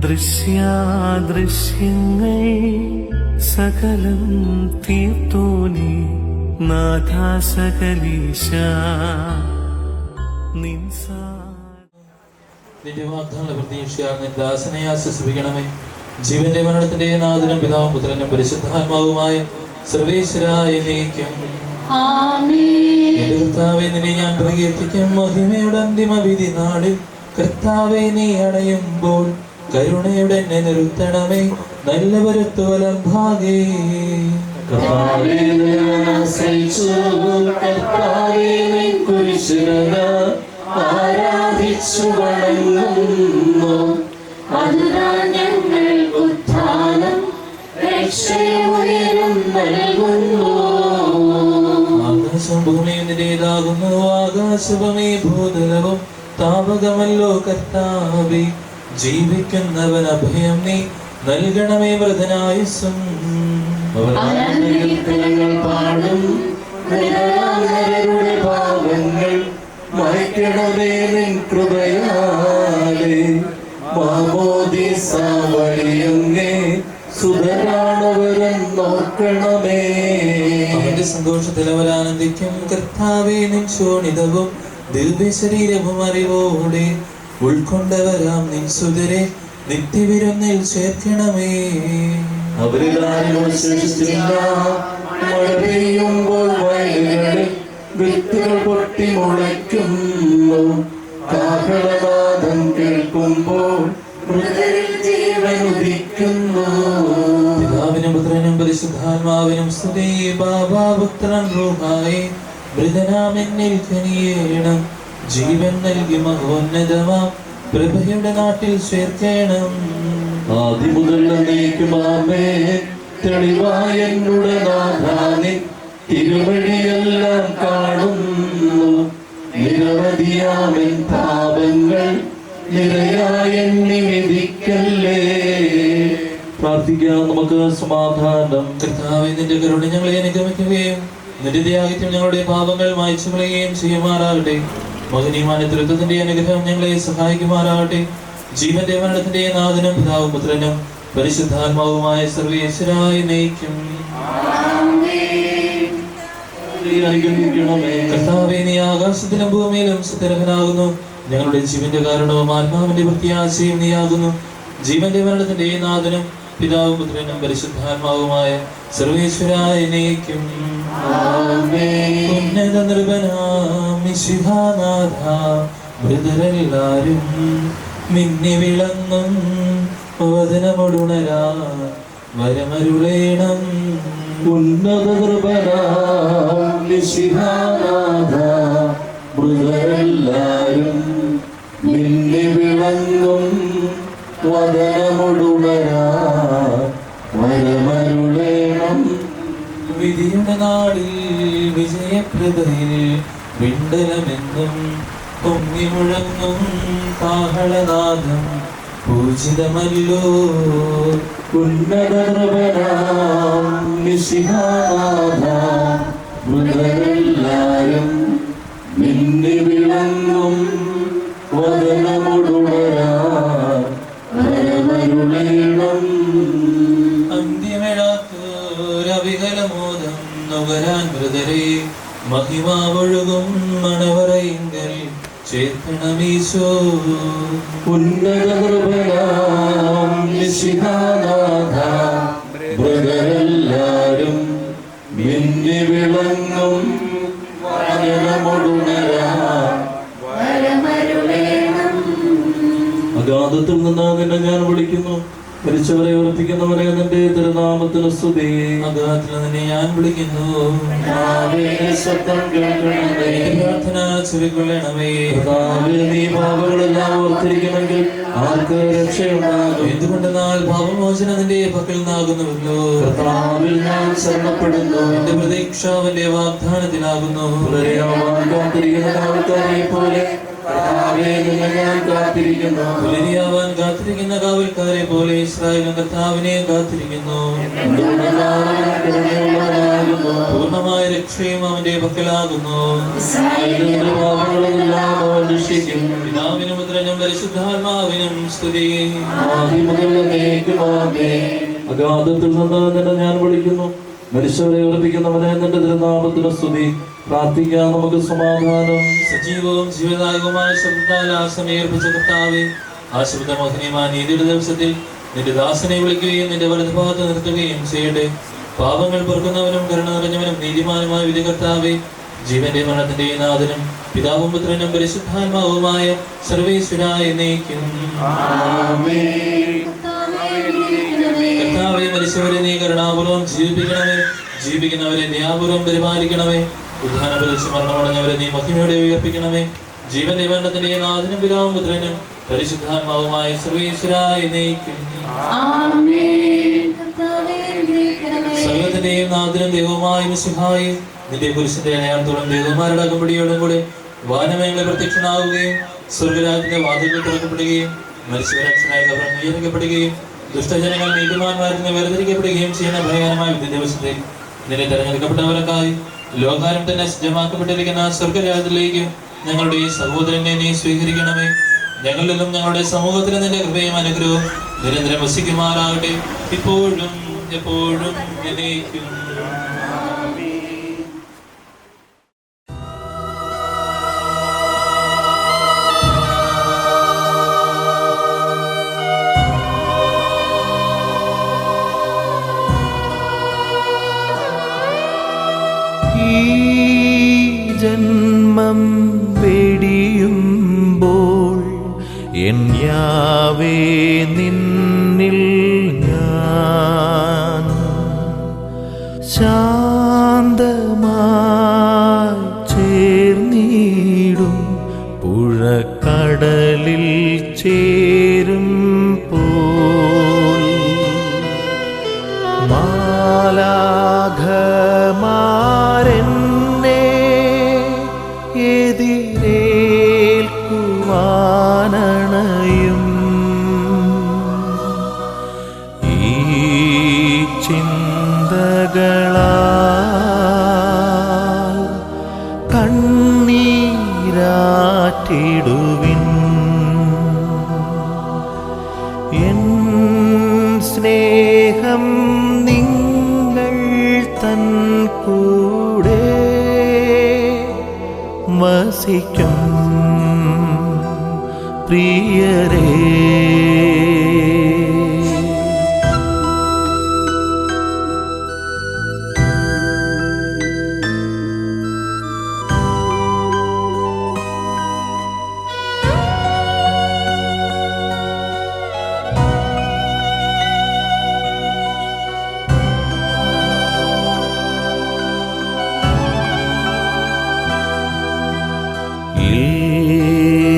ദൃശ്യാദൃശ്യങ്ങൾ സകലം തീർത്തോനെ നാഥാ സകലീശ നിൻസാ. നിന്റെ വാഗ്ദാന പ്രതീക്ഷയാൽ നിന്റെ ദാസനെ ആശ്വസിപ്പിക്കണമേ. ജീവന്റെ മരണത്തിന്റെ നാഥനും പിതാവും പുത്രനും പരിശുദ്ധാത്മാവുമായ സർവേശ്വരായ നീക്കും. എന്റെ കർത്താവേ, നിന്നെ ഞാൻ പ്രകീർത്തിക്കും. മഹിമയുടെ അന്തിമ വിധി നാളിൽ കർത്താവേ, നീ അണയുമ്പോൾ കരുണയുടെ എന്നെ നിർത്തണമേ. നല്ല വരുത്തുവലം ഭാഗേ ആരാധിച്ചു വണങ്ങുന്നു. അതുതാൻ ഞങ്ങൾ ഉത്ഥാനം രക്ഷയും നൽകുന്നു. ആകാശം ഭൂമിയും നിന്റേതാകുന്നു. ആകാശവുമേ ഭൂതലവും താപകമല്ലോ കർത്താവേ. ജീവിക്കുന്നവൻ അഭയം നീ നൽകണമേ വൃതനായുസ്സും. പാടും നരരുടെ പാവങ്ങൾ മയക്കണമേ നിൻ കൃപയാലേ. മാമോദീസ വഴിയങ്ങേ സുതരാണവരെന്നോർക്കണമേ. അവന്റെ സന്തോഷത്തിൽ അവരാനന്ദിക്കും. കർത്താവേ, നിൻ ശോണിതവും ദിവ്യ ശരീരവും അറിവോടെ ഉൾക്കൊണ്ടവരാം നിൻ സുതരെ നിത്യവിരുന്നിൽ ചേർക്കണമേ. അവരിലാരും ശേഷിച്ചില്ല. മഴ പെയ്യുമ്പോൾ വയലുകളിൽ വിത്തുകൾ പൊട്ടി മുളയ്ക്കുന്നു. കാഹളനാദം കേൾക്കുമ്പോൾ മൃതരിൽ ജീവൻ ഉദിക്കുന്നു. പിതാവിനും പുത്രനും പരിശുദ്ധാത്മാവിനും സ്തുതി. ബാബാ പുത്രൻ റൂഹായി മൃതനാം എന്നിൽ കനിയേണം. ജീവൻ നൽകി മഹോന്നതമാം പ്രഭയുടെ നാട്ടിൽ ചേർക്കണം. ആദിമുതൽ നീക്കുമാമേ തെളിവായ എന്നുടെ നാഥാനെ തിരുവഴിയെല്ലാം കാണുന്നു. നിരവധിയാമൻ പാപങ്ങൾ നിരയായ എണ്ണി വിധിക്കല്ലേ. പ്രാർത്ഥിക്കാം നമുക്ക് സമാധാനം. കർത്താവേ, നിന്റെ കരുണ ഞങ്ങളെ അനുഗമിക്കുകയും നിന്റെ ദയാഹിത്യം ഞങ്ങളുടെ പാപങ്ങൾ മായ്ച്ചു കളയുകയും ചെയ്യുമാറാകട്ടെ. മഹനീയമായ തൃത്വത്തിന്റെ അനുഗ്രഹം ഞങ്ങളെ സഹായിക്കുമാറാകട്ടെ. ജീവന്റെ മരണത്തിന്റെ നാഥനും പിതാവും പുത്രനും പരിശുദ്ധാത്മാവുമായ സർവേശ്വരായ നയിക്കും. കർത്താവേ, നീ ആകാശത്തിലും ഭൂമിയിലും സുതരകനാകുന്നു. ഞങ്ങളുടെ ജീവന്റെ കാരണവും ആത്മാവിന്റെ പ്രത്യാശയും നീയാകുന്നു. ജീവന്റെ മരണത്തിന്റെ നാഥനും പിതാവും പുത്രനും പരിശുദ്ധാത്മാവുമായ സർവേശ്വരായ നയിക്കും. ഉന്നത നിർഭനാം മിശിഹാനാഥ, മൃതരെല്ലാരും മിന്നി വിളങ്ങും വദനമൊടുണരാ വരമരുളേണം. ഉന്നത കൃപനാം മിശിഹാനാഥ, മൃതരെല്ലാരും മിന്നി വിളങ്ങും വദനമൊടുണരാ വരമരുളേണം. വിധിയുടെ നാളിൽ വിജയപ്രഭയിൽ വിണ്ടലമെന്നും പൊങ്ങി മുഴങ്ങും കാഹളനാദം പൂജിതമല്ലോ. ഉന്നത കൃപനാം മിശിഹാനാഥ, മൃതരെല്ലാരും മിന്നി വിളങ്ങും വദനമൊടുണരാ വരമരുളേണം. അന്ത്യമിഴാത്തൂരവികലമോദം നുകരാൻ മൃതരെ മഹിമാവൊഴുകും മണവറയിങ്കൽ ചേർക്കണമീശോ. ഉന്നത കൃപനാം മിശിഹാനാഥ, മൃതരെല്ലാരും മിന്നി വിളങ്ങും വദനമൊടുണരാ വരമരുളേണം. അഗാധത്തിൽ നിന്ന് നിന്നെ ഞാൻ വിളിക്കുന്നു. മരിച്ചവരെ ഉറപ്പിക്കുന്നവരെ നിന്റെ തിരുനാമത്തിന് സ്തുതി. അഗാധത്തിൽ നിന്നെ ഞാൻ വിളിക്കുന്നു. ശബ്ദം കേൾക്കണമേ. പ്രാർത്ഥന ചെവിക്കൊള്ളണമേ. നീ പാപങ്ങളെല്ലാം ഓർത്തിരിക്കുമെങ്കിൽ ആർക്ക് രക്ഷയുണ്ടാകും? എന്തുകൊണ്ടെന്നാൽ പാപമോചനം നിന്റെ പക്കൽ നിന്നാകുന്നുവല്ലോ. കർത്താവിൽ ഞാൻ ശരണപ്പെടുന്നു. എന്റെ പ്രതീക്ഷ അവന്റെ വാഗ്ദാനത്തിലാകുന്നു. കാത്തിരിക്കുന്ന ആൾക്കാരെ പോലെ ഞാൻ കാത്തിരിക്കുന്നു. പുലരിയാവാൻ കാത്തിരിക്കുന്ന കാവൽക്കാരെ പോലെ ഇസ്രായേലും കർത്താവിനെ കാത്തിരിക്കുന്നു. പൂർണ്ണമായ രക്ഷയും അവന്റെ പക്കലാകുന്നു. പിതാവിനും പുത്രനും പരിശുദ്ധാത്മാവിനും സ്തുതി. അഗാധത്തിൽ നിന്ന് നിന്നെ ഞാൻ വിളിക്കുന്നു, മരിച്ചവരെ ഉറപ്പിക്കുന്നവനെ നിന്റെ തിരുനാമത്തിന് സ്തുതി. പ്രാർത്ഥിക്കാം, നമുക്ക് സമാധാനം. സജീവവും ജീവദായകവുമായ ശബ്ദത്താൽ ആശ്രമേർപ്പിച്ച കർത്താവേ, ആശ്രിതമോഹനീയമായ നീതിയുടെ ദിവസത്തിൽ നിന്റെ ദാസനെ വിളിക്കുകയും നിന്റെ വലതുഭാഗത്ത് നിർത്തുകയും ചെയ്യട്ടെ. പാപങ്ങൾ പൊറുക്കുന്നവനും കരുണ നിറഞ്ഞവനും നീതിമാനുമായ വിധി കർത്താവേ, ജീവന്റെ മരണത്തിന്റെ നാഥനും പിതാവും പുത്രനും പരിശുദ്ധാത്മാവുമായ സർവേശ്വരായ എന്നേക്കും. കർത്താവേ, മരിച്ചവരെ നീ കരുണാപൂർവം ജീവിപ്പിക്കണമേ, ജീവിക്കുന്നവരെ ദയാപൂർവം പരിപാലിക്കണമേ. ഉദ്ധാന പരിശു മരണമടഞ്ഞവരെ നീ മഹിമയോടെ ഉയർപ്പിക്കണമേ. ജീവന്റെ മരണത്തിന്റെ നാഥനും പിതാവും പുത്രനും പരിശുദ്ധാത്മാവുമായ സർവേശ്വരായ എന്നേക്കും. സർവ്വത്തിന്റെയും നാഥനും ദൈവവുമായ മിശിഹായേ, നിന്റെ പുരുഷന്റെ അടയാളത്തോളം ദൈവമാരുടെ അകമ്പടിയോടും കൂടെ വാനമേങ്ങളെ പ്രത്യക്ഷനാവുകയും സ്വർഗരാജ്യത്തിന്റെ വാതിലുകൾ തുറക്കപ്പെടുകയും മരിച്ചവരക്ഷനായ കബറിൽ ഉയർത്തപ്പെടുകയും ദുഷ്ടജനങ്ങൾ നീതിമാന്മാരിൽ നിന്ന് വേർതിരിക്കപ്പെടുകയും ചെയ്യുന്ന ഭയാനമായ വിധി ദിവസത്തിൽ നിന്നെ തെരഞ്ഞെടുക്കപ്പെട്ടവരൊക്കായി ലോകാരം തന്നെ സജ്ജമാക്കപ്പെട്ടിരിക്കുന്ന സ്വർഗരാജ്യത്തിലേക്ക് ഞങ്ങളുടെ ഈ സഹോദരനെ നീ സ്വീകരിക്കണമേ. ഞങ്ങളിലും ഞങ്ങളുടെ സമൂഹത്തിലും നിന്റെ കൃപയും അനുഗ്രഹവും നിരന്തരം വസിക്കുമാറാകട്ടെ, ഇപ്പോഴും എപ്പോഴും എന്നേക്കും. ജന്മം വെടിയുമ്പോൾ എൻ യാവേ നിന്നിൽ ഞാൻ ശാന്തമായി ചേർന്നിടും പുഴക്കടലിൽ ചേരും പോൽ മാലാഖമാരെന്നെ എതിരേൽക്കുവാനണയും ഈ ചിന്തകളാൽ കണ്ണീരാറ്റിടുവിൻ. എൻ സ്നേഹം നിങ്ങൾ തൻ കൂടെ വസിക്കും പ്രിയരേ.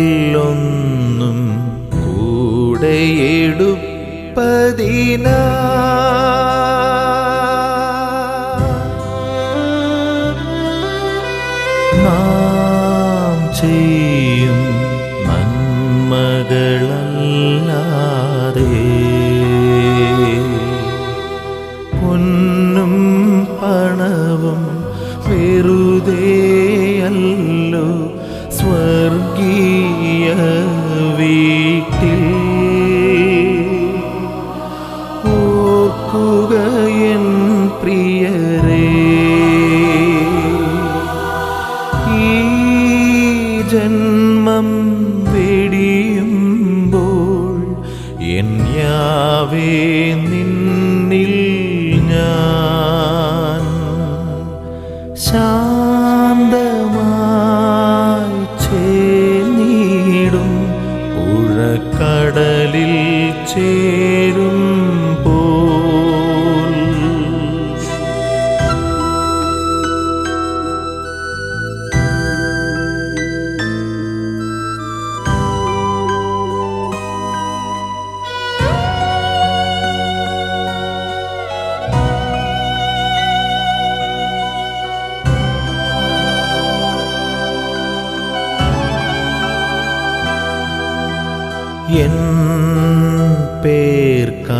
ഇല്ലൊന്നും കൂടെയെടുപ്പതിനാ നാം ചെയ്യും നന്മകളല്ലാതെ പൊന്നും പണവും വെറുതെയല്ലോ സ്വർഗീയ വീട്ടിൽ. ഓർക്കുകയൻ പ്രിയരേ, ഈ ജന്മം വെടിയുമ്പോൾ എൻ യാവേ നിന്നിൽ ഞാൻ ശാന്തമായി ചേർന്നിടും പുഴക്കടലിൽ ചേരും പോൽ.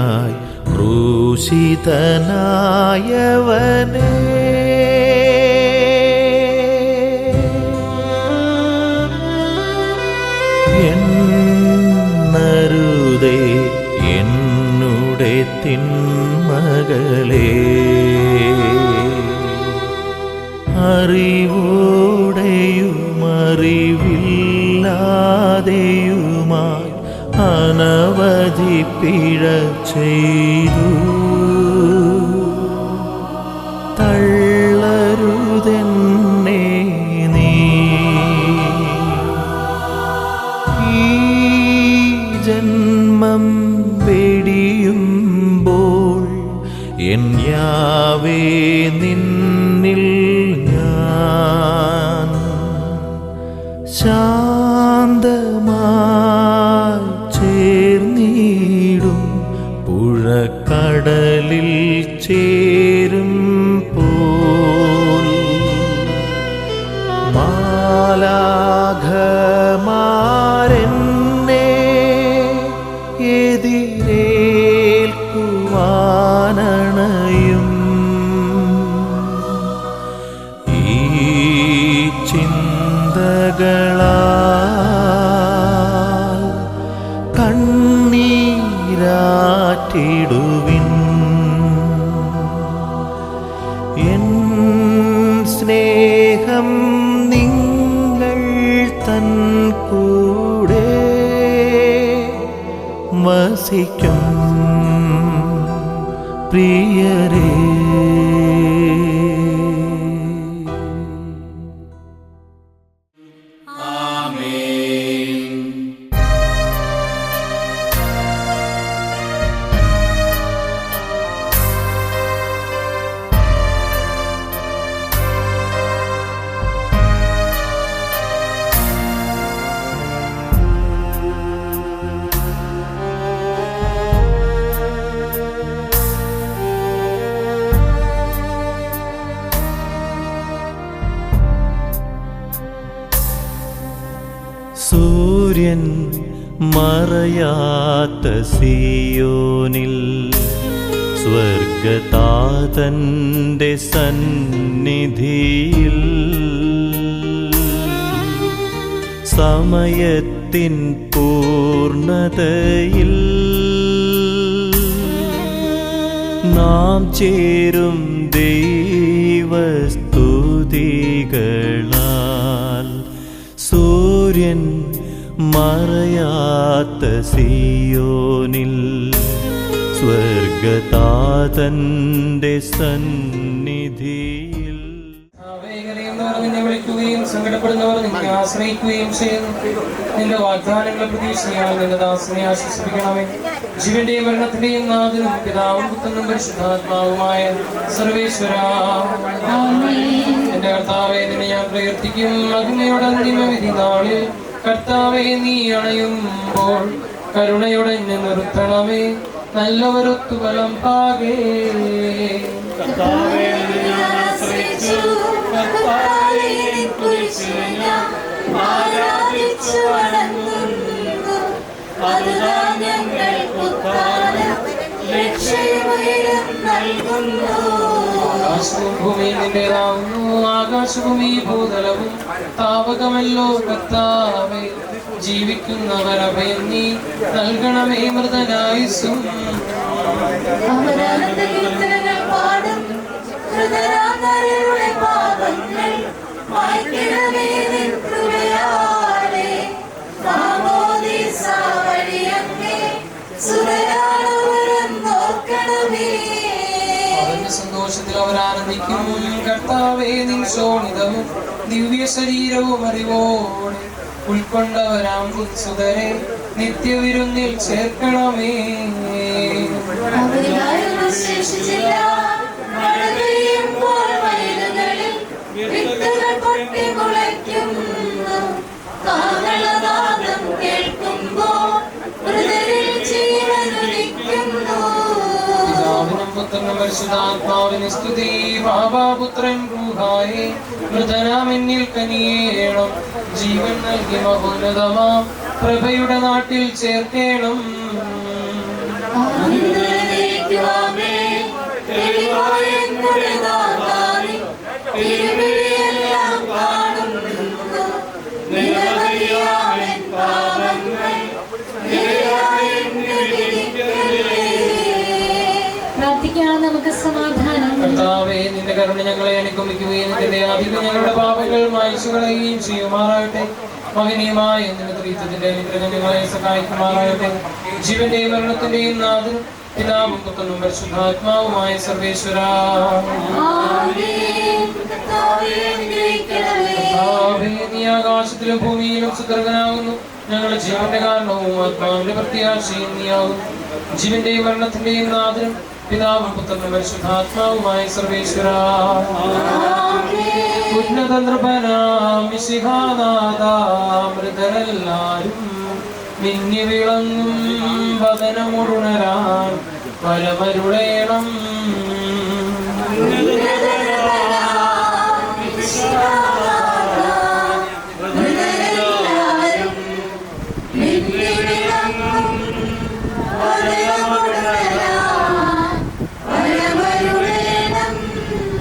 എനിക്കായി ക്രൂശിതനായവനേ, എന്നരുതേ എന്നുടെ തിന്മകളേ, അറിവോടെയുമറിവില്ലാതെയുമായി അനവധി പിഴ ചെയ്തു. തള്ളരുതെന്നെ നീ, ഈ ജന്മം വെടിയുമ്പോൾ എൻ യാവേ നിന്നിൽ ഞാൻ ശാന്തമായി ചേർന്നിടും, പുഴക്കടലിൽ ചേരും പോൽ. മാലാഖമാരെന്നെ എതിരേൽക്കുവാനണയും, ഈ ചിന്തകളാൽ കണ്ണീരാറ്റിടുവിൻ. എൻ സ്നേഹം നിങ്ങൾ തൻ കൂടെ വസിക്കും പ്രിയരേ. സൂര്യൻ മറയാത്ത സിയോനിൽ സ്വർഗതാതന്റെ സന്നിധിയിൽ സമയത്തിൻ പൂർണ്ണതയിൽ നാം ചേരും ദൈവസ്തുതികളാൽ. സൂര്യൻ മറയാത്ത സിയോനിൽ സ്വർഗതാതന്റെ സന്നിധിയിൽ നിന്നെ വിളിക്കുകയും സങ്കടപ്പെടുന്നവർ നിന്നെ ആശ്രയിക്കുകയും ചെയ്യുന്നു. നിന്റെ വാഗ്ദാനങ്ങളെ പ്രതീക്ഷയാണ് നിന്റെ ദാസനെ ആശ്വസിപ്പിക്കണമേ. ജീവന്റെയും മരണത്തിന്റെയും നാഥനും പിതാവും പുത്രനും പരിശുദ്ധാത്മാവുമായ സർവേശ്വരാ, എന്റെ കർത്താവേ നിന്നെ ഞാൻ പ്രവർത്തിക്കും. അഗ്നിയുടെ അന്തിമവിധി നാളിൽ കർത്താവേ നീ അണയുമ്പോൾ കരുണയോടെ എന്നെ നിർത്തണമേ. നല്ലവരൊത്തു ബലം പാകേ. ആകാശവും ഭൂമിയും നിന്റേതാവുന്നു. ആകാശഭൂമി ഭൂതലവും താവകമല്ലോ കർത്താവേ. ജീവിക്കുന്നവരഭയം നീ നൽകണമേ മൃതനായുസ്സും. അവന്റെ സന്തോഷത്തിൽ അവരാനന്ദിക്കും. കർത്താവേ നിൻ ശോണിതവും ദിവ്യ ശരീരവും അറിവോടെ ഉൾക്കൊണ്ടവരാം സുതരെ നിത്യവിരുന്നിൽ ചേർക്കണമേ. പിതാവിനും പുത്രനും പരിശുദ്ധാത്മാവിന് സ്തുതി. ബാബാപുത്രൻ റൂഹായേ മൃതനാമെന്നിൽ കനിയേണം. ജീവൻ നൽകി മഹോന്നതമാം പ്രഭയുടെ നാട്ടിൽ ചേർക്കേണം. പ്രാർത്ഥിക്കാം, നമുക്ക് സമാധാനം. കർത്താവേ, നിന്റെ കരുണ ഞങ്ങളെ അനുഗമിക്കുകയും നിന്റെ ആധിപത്യം ഞങ്ങളുടെ പാപങ്ങൾ മായ്ച്ചു കളയുകയും ചെയ്യുമാറാകട്ടെ. മഹനീയമായ നിന്റെ ത്രിത്വത്തിന്റെ അനുഗ്രഹം ഞങ്ങളെ സഹായിക്കുമാറാകട്ടെ. ജീവന്റെയും മരണത്തിന്റെയും നാഥനും പിതാവും പുത്രനും പരിശുദ്ധാത്മാവുമായ സർവേശ്വരാ, നീ ആകാശത്തിലും ഭൂമിയിലും സുദർശനാകുന്നു. ഞങ്ങളുടെ ജീവന്റെ കാരണവും ആത്മാവിന്റെ പ്രത്യാശയും നീയാകുന്നു. ജീവന്റെയും മരണത്തിന്റെയും നാഥനും പിതാവും പുത്രനും പരിശുദ്ധാത്മാവുമായ സർവേശ്വരാ, മൃതരെല്ലാരും മിന്നി വിളങ്ങും വദനമുണരാൻ വരമരുളേണം.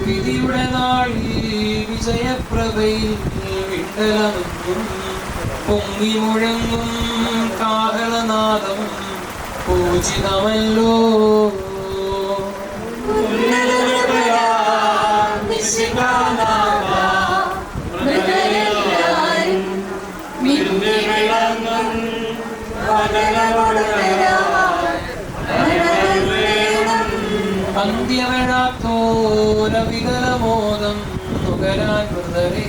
വിധിയുടെ നാളിൽ വിജയപ്രഭയിൽ വിട്ടലമെന്നും പൊങ്ങി മുഴങ്ങും കാഹളനാദം പൂജിതമല്ലോ. അന്ത്യവേഴാത്തോരവികലമോദം നുകരാൻ മൃതരെ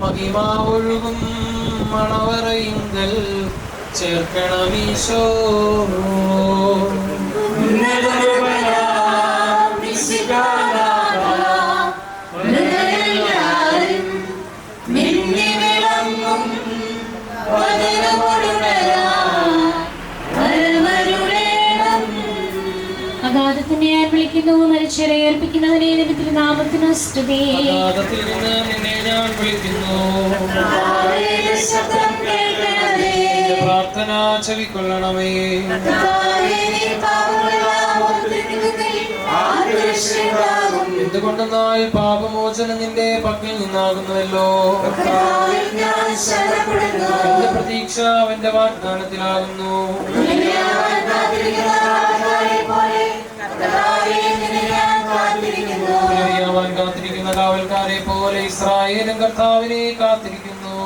മഹിമാവൊഴുകും മണവറയിങ്കൽ ചേർക്കണമീശോ. അഗാധത്തിന്റെ വിളിക്കുന്നു, മരിച്ചവരെ ഏൽപ്പിക്കുന്നവനെ നിന്റെ തിരുനാമത്തിന് സ്തുതി. അഗാധത്തിൽ നിന്ന് നിന്നെ ഞാൻ വിളിക്കുന്നു, പ്രാർത്ഥന ചെവിക്കൊള്ളണമേ. എന്തുകൊണ്ടെന്നാൽ പാപമോചനം നിന്റെ പക്കൽ നിന്നാകുന്നുവല്ലോ. എന്റെ പ്രതീക്ഷ അവന്റെ വാഗ്ദാനത്തിലാകുന്നു. കാത്തിരിക്കുന്ന കാവൽക്കാരെ പോലെ ഇസ്രായേലും കർത്താവിനെ കാത്തിരിക്കുന്നു.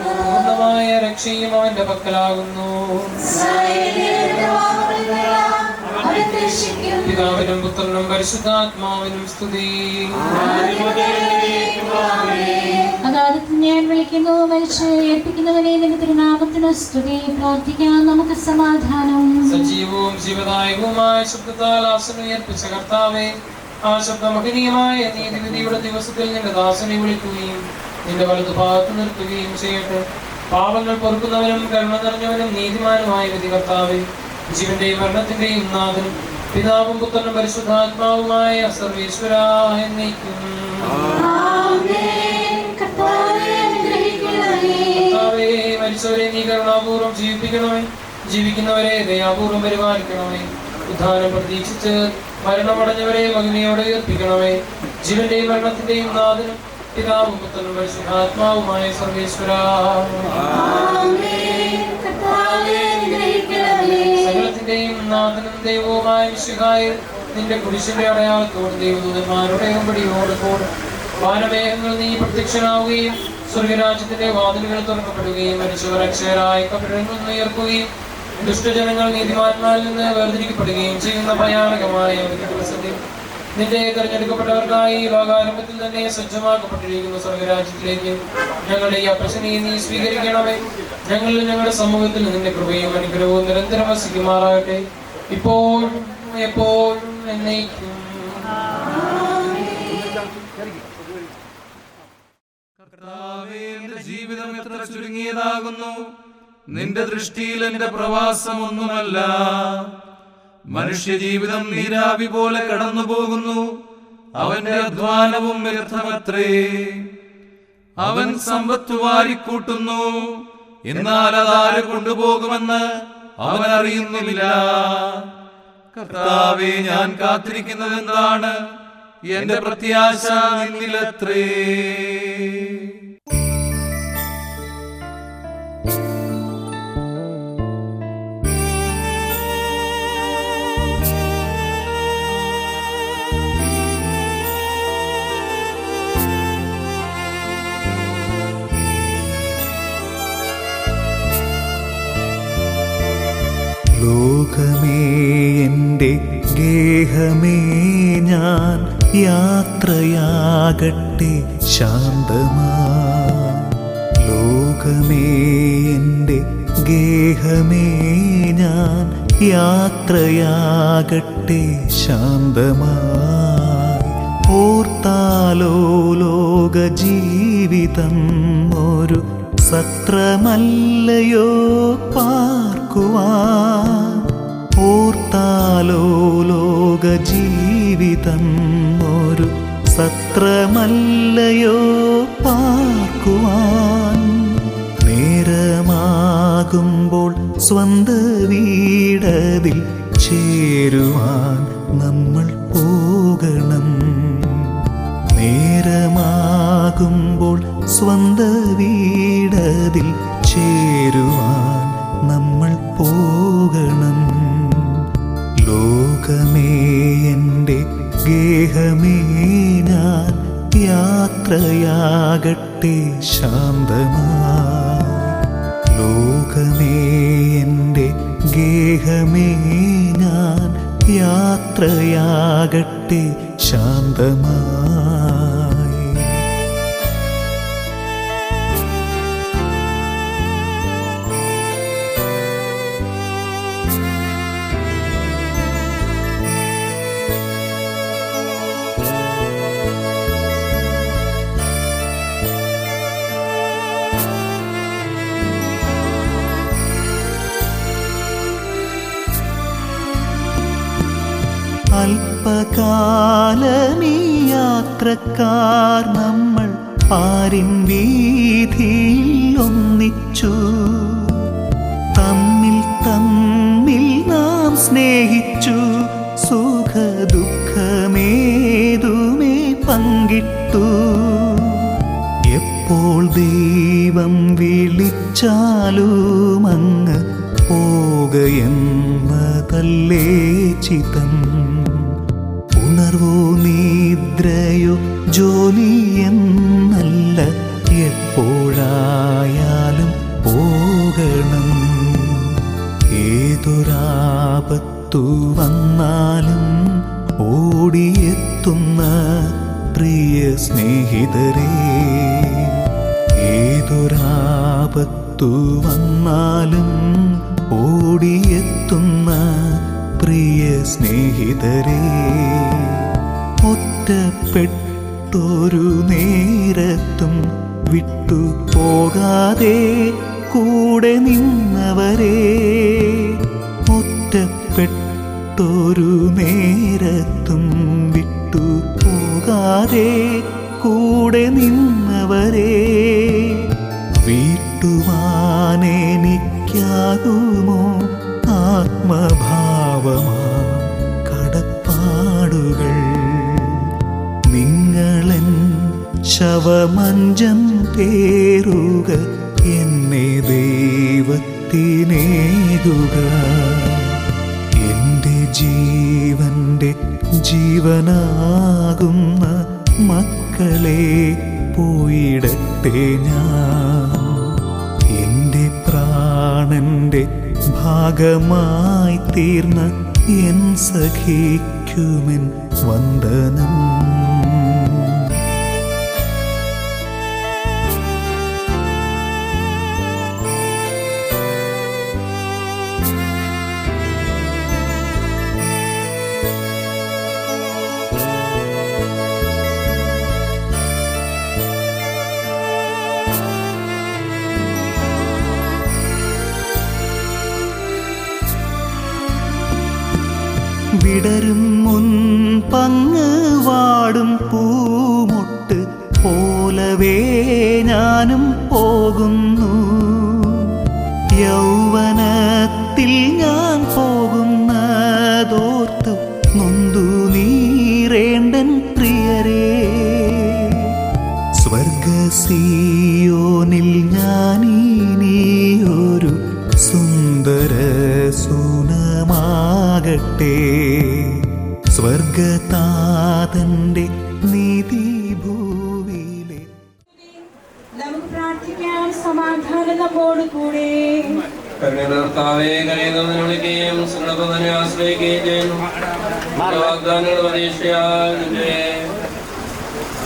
പൂർണ്ണമായ രക്ഷയും അവന്റെ പക്കലാകുന്നു. പിതാവിനും പുത്രനും പരിശുദ്ധാത്മാവിനും സ്തുതി. അഗാധത്തിൽ ഞാൻ വിളിക്കുന്നു, മരിച്ചവരെ ഏൽപ്പിക്കുന്നവനെ നിന്റെ തിരുനാമത്തിന് സ്തുതി. പ്രാർത്ഥിക്കാം, നമുക്ക് സമാധാനം. സജീവവും ജീവദായകവുമായ ശബ്ദത്താൽ ആസനം ഉയർപ്പിച്ച കർത്താവേ, ആ ശബ്ദമഹനീയമായ നീതിവിധിയുടെ ദിവസത്തിൽ നിന്റെ ദാസനെ വിളിക്കുകയും നിന്റെ വലതുഭാഗത്ത് നിർത്തുകയും ചെയ്യട്ടെ. പാപങ്ങൾ പൊറുക്കുന്നവനും കരുണ നിറഞ്ഞവനും നീതിമാനുമായ വിധി കർത്താവേ, ജീവന്റെയും മരണത്തിന്റെയും നാഥനും പിതാവും പുത്രനും പരിശുദ്ധാത്മാവുമായ സർവേശ്വരാ എന്നേക്കും. കർത്താവേ, മരിച്ചവരെ നീ കരുണാപൂർവ്വം ജീവിപ്പിക്കണമേ, ജീവിക്കുന്നവരെ ദയാപൂർവ്വം പരിപാലിക്കണമേ. ഉദ്ധാനം പ്രതീക്ഷിച്ച് മരണമടഞ്ഞവരെ മഹിമയോടെ ഉയർപ്പിക്കണമേ. ജീവന്റെയും മരണത്തിന്റെയും നാഥനും പിതാവും പുത്രനും പരിശുദ്ധാത്മാവുമായ സർവേശ്വരാ, സകലത്തിന്റെയും നാഥനും ദൈവവുമായ മിശിഹായേ, നിന്റെ കുരിശിന്റെ അടയാളത്തോട് ദൈവദൂതന്മാരുടെ അകമ്പടിയോട് കൂടെ വാനമേഘങ്ങൾ നീ പ്രത്യക്ഷനാവുകയും സ്വർഗരാജ്യത്തിന്റെ വാതിലുകൾ തുറക്കപ്പെടുകയും മരിച്ചവർ അക്ഷയരായ കബറിൽ നിന്ന് ഉയർക്കുകയും ദുഷ്ടജനങ്ങൾ നീതിമാന്മാരിൽ നിന്ന് വേർതിരിക്കപ്പെടുകയും ചെയ്യുന്ന ഭയാനകമായ ഒരു ദിവസത്തിൽ നിന്റെ തെരഞ്ഞെടുക്കപ്പെട്ടവർക്കായി ലോകാരംഭത്തിൽ തന്നെ സജ്ജമാക്കപ്പെട്ടിരിക്കുന്ന സ്വർഗരാജ്യത്തിലേക്ക് ഞങ്ങളുടെ ഈ അപ്പശനെ നീ സ്വീകരിക്കണമേ. ഞങ്ങളിൽ ഞങ്ങളുടെ സമൂഹത്തിൽ നിന്റെ കൃപയും അനുഗ്രഹവും നിരന്തരം വസിക്കുമാറാകട്ടെ, ഇപ്പോഴും എപ്പോഴും എന്നേക്കും. കർത്താവേ, എന്റെ ജീവിതം എത്ര ചുരുങ്ങിയതാകുന്നു. നിന്റെ ദൃഷ്ടിയിൽ എന്റെ പ്രവാസം ഒന്നുമല്ല. മനുഷ്യജീവിതം നീരാവി പോലെ കടന്നു പോകുന്നു. അവന്റെ അധ്വാനവും വ്യർത്ഥമത്രേ. അവൻ സമ്പത്ത് വാരിക്കൂട്ടുന്നു, എന്നാൽ അതാര് കൊണ്ടുപോകുമെന്ന് അവൻ അറിയുന്നുമില്ല. കർത്താവേ, ഞാൻ കാത്തിരിക്കുന്നത് എന്താണ്? എന്റെ പ്രത്യാശ നിന്നിലത്രേ. ലോകമേ എൻ്റെ ഗേഹമേ, ഞാൻ യാത്രയാകട്ടെ ശാന്തമായി. ലോകമേ എൻ്റെ ഗേഹമേ, ഞാൻ യാത്രയാകട്ടെ ശാന്തമായി. ഓർത്താലോ ലോക ജീവിതം ഒരു സത്രമല്ലയോ പാർക്കുവാൻ. ഓർത്താലോ ലോക ജീവിതം ഒരു സത്രമല്ലയോ പാർക്കുവാൻ. നേരമാകുമ്പോൾ സ്വന്ത വീടതിൽ ചേരുവാൻ നമ്മൾ പോകണം. നേരമാകുമ്പോൾ സ്വന്ത വീടതിൽ ചേരുവാൻ നമ്മൾ പോകണം. ലോകമേ എൻ്റെ ഗേഹമേ, ഞാൻ യാത്രയാകട്ടെ ശാന്തമായി. ലോകമേ എൻ്റെ ഗേഹമേ, ഞാൻ യാത്രയാകട്ടെ ശാന്തമായി. അല്പകാലമീ യാത്രക്കാർ നമ്മൾ പാരിൻ വീതിയിൽ ഒന്നിച്ചു. തമ്മിൽ തമ്മിൽ നാം സ്നേഹിച്ചു. സുഖദുഃഖമേതുമേ പങ്കിട്ടു. എപ്പോൾ ദൈവം വിളിച്ചാലും അങ്ങ് പോകയെന്നതല്ലേ ചിതം. ഉണർവോ നിദ്രയോ ജോലിയെന്നല്ല, എപ്പോഴായാലും പോകണം. ഏതൊരാപത്തു വന്നാലും ഓടിയെത്തുന്ന പ്രിയ സ്നേഹിതരേ. ഏതൊരാപത്തു വന്നാലും ഓടിയെത്തുന്ന പ്രിയ സ്നേഹിതരേ. ഒറ്റപ്പെട്ടൊരു നേരത്തും വിട്ടു പോകാതെ കൂടെ നിന്നവരേ. ഒറ്റപ്പെട്ടൊരു നേരത്തും വിട്ടു പോകാതെ കൂടെ നിന്നവരേ. വീട്ടുവാനെനിക്കാകുമോ ആത്മഭാവമാ കടപ്പാടുകൾ. നിങ്ങളൻ ശവമഞ്ചം പേറുക, എന്നെ ദൈവത്തിനേകുക. എൻ്റെ ജീവന്റെ ജീവനാകുന്ന മക്കളെ പോയിടട്ടെ ഞാൻ. എൻ്റെ പ്രാണന്റെ ഭാഗമായി തീർന്ന എൻ സഖിക്കുമെൻ വന്ദനം. വിടരും മുൻപങ്ങ് വാടും പൂമൊട്ട് പോലവേ ഞാനും പോകുന്നു. യൗവനത്തിൽ വാഴട്ടെ സ്വർഗതാതന്റെ നീതി ഭൂവിലെ. നമുക്ക് പ്രാർത്ഥിക്കാം. സമാധാനം നമ്മോട് കൂടെ. കരുണാകർത്താവേ, കരയുന്നവനെ വിളിക്കുകയും സകലനെ ആശ്രയിക്കുകയും ചെയ്യുന്നു. വാഗ്ദാനങ്ങളുടെ പ്രതീക്ഷയാൽ നിന്റെ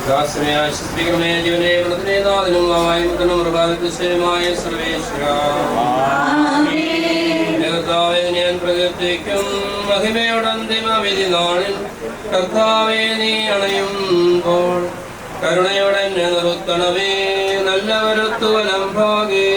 ദാസനെ ആശ്വസിപ്പിക്കണമേ. ജീവനെ മരണത്തിനെ നാഥനും വായുമുതനും മൃഗാതിശയമായ സർവേശ്വരാ, കർത്താവേ ഞാൻ പ്രകീർത്തിക്കും മഹിമയുടെ അന്തിമ വിധി നാളിൽ. കർത്താവേ നീ അണയുമ്പോൾ കരുണയോടെ എന്നെ നിർത്തണമേ. നല്ല വരുത്തു വലം ഭാഗേ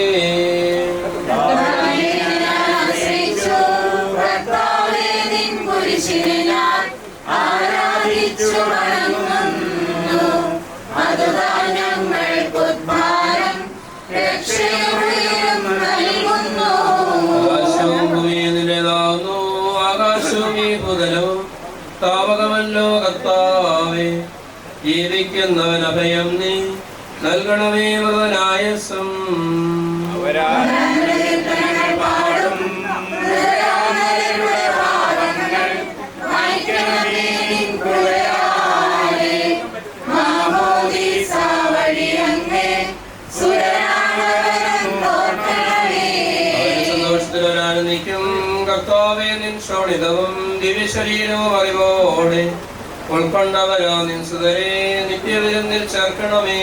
ആകാശവും ഭൂമിയും നിന്റേതാകുന്നു. ആകാശവും ഈ ഭൂതലവും താവകമല്ലോ കർത്താവേ. ജീവിക്കുന്നവൻ അഭയം നീ നൽകണമേ മൃതനായസം. സന്തോഷത്തിലൊരാനന്ദിക്കും കർത്താവേ നിൻ ശോണിതവും ദിവ്യശരീരവും അറിവോടെ ഉൾക്കൊണ്ടവരാ നിൻ സുതരെ നിത്യവിരുന്നിൽ ചേർക്കണമേ.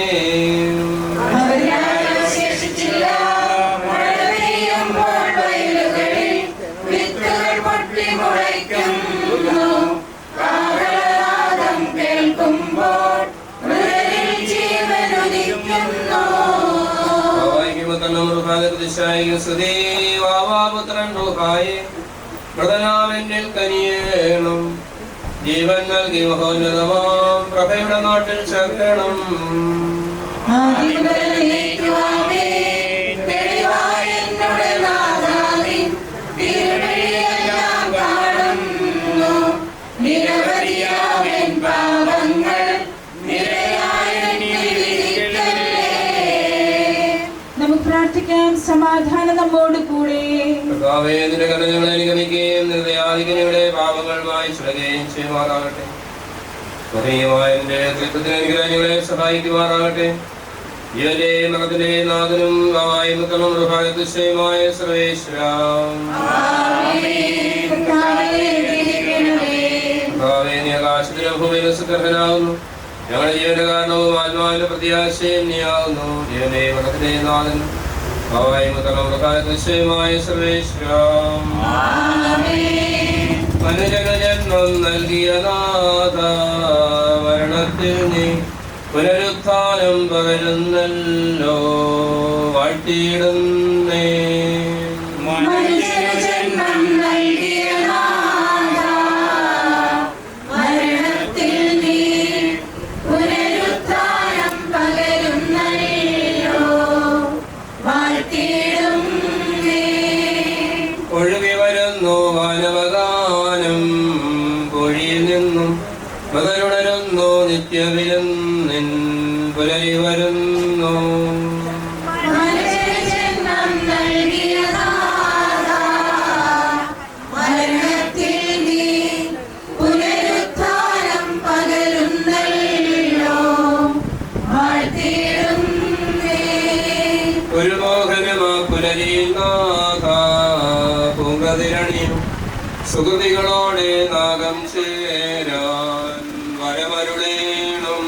മൃതനാമെന്നിൽ കനിയേണം. ജീവൻ നൽകി മഹോന്നതമാം പ്രഭയുടെ നാട്ടിൽ ചേർക്കണം. നമുക്ക് പ്രാർത്ഥിക്കാം. സമാധാനം നമ്മോട് കൂടെ. കർത്താവേ, നിന്റെ കരുണകളെ അനുഗമിക്കുകയും നിർദ്ദയാധികനിയുടെ പാപങ്ങൾ മായ്ച്ചുടയുകയും ചെയ്യുമാറാകട്ടെ. മഹനീയമായ നിന്റെ ത്രിത്വത്തിന് അനുഗ്രഹങ്ങളെ സഹായിക്കുമാറാകട്ടെ. ജീവന്റെ മരണത്തിന്റെ നാഥനും വായുമുത്തനും മൃഗാതിശയമായ സർവേശ്വരാ, കർത്താവേ നീ ആകാശത്തിലും ഭൂമിയിലും സുഗർഭനാകുന്നു. ഞങ്ങളുടെ ജീവന്റെ കാരണവും ആത്മാവിന്റെ പ്രത്യാശയും നീയാകുന്നു. ജീവന്റെ മരണത്തിന്റെ നാഥനും മൃഗാതിശയമായ സർവേശ്വരാ, മനുജന്മം നൽകിയ നാഥ, മരണത്തിൽ നീ പുനരുത്ഥാനം പകരുന്നല്ലോ. വാഴ്ത്തിയിടുന്നേ ഒഴുകി വരുന്നു വാനവഗാനം പൊഴിയിൽ നിന്നും. മകനുണരുന്നു നിത്യവിരുന്നിൻ പുലരി വരുന്നു. ഒരു മോഹനമാ പുലരിയിൽ പൂങ്കതിരണിയും സുഹൃതികളോടെ നാഗം ചേരാൻ വരമരുളേണം.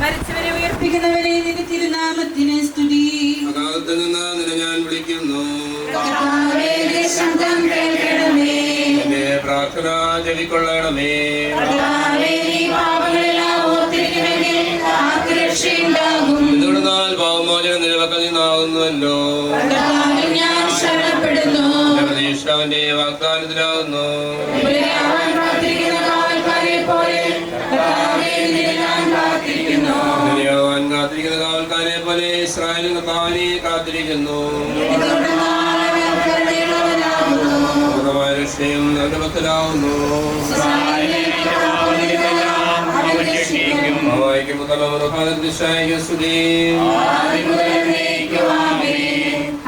മരിച്ചവരെ ഉയർപ്പിക്കുന്നവരെ നിന്റെ തിരുനാമത്തിന് സ്തുതി. അകാലത്തിൽ നിന്ന് നിന്നെ ഞാൻ വിളിക്കുന്നു. എന്റെ പ്രാർത്ഥന ചെവിക്കൊള്ളണമേ. എന്തുകൊണ്ടെന്നാൽ പാവമോചനം നിലവക്കൽ നിന്നാകുന്നുവല്ലോ. പ്രതീക്ഷ അവന്റെ വാഗ്ദാനത്തിലാകുന്നു. കാത്തിരിക്കുന്ന കാവൽക്കാരെ പോലെ ഇസ്രായേലിൽ കർത്താവിനെ കാത്തിരിക്കുന്നു. മോശയും അവന്റെ ഭക്തരാകുന്നു.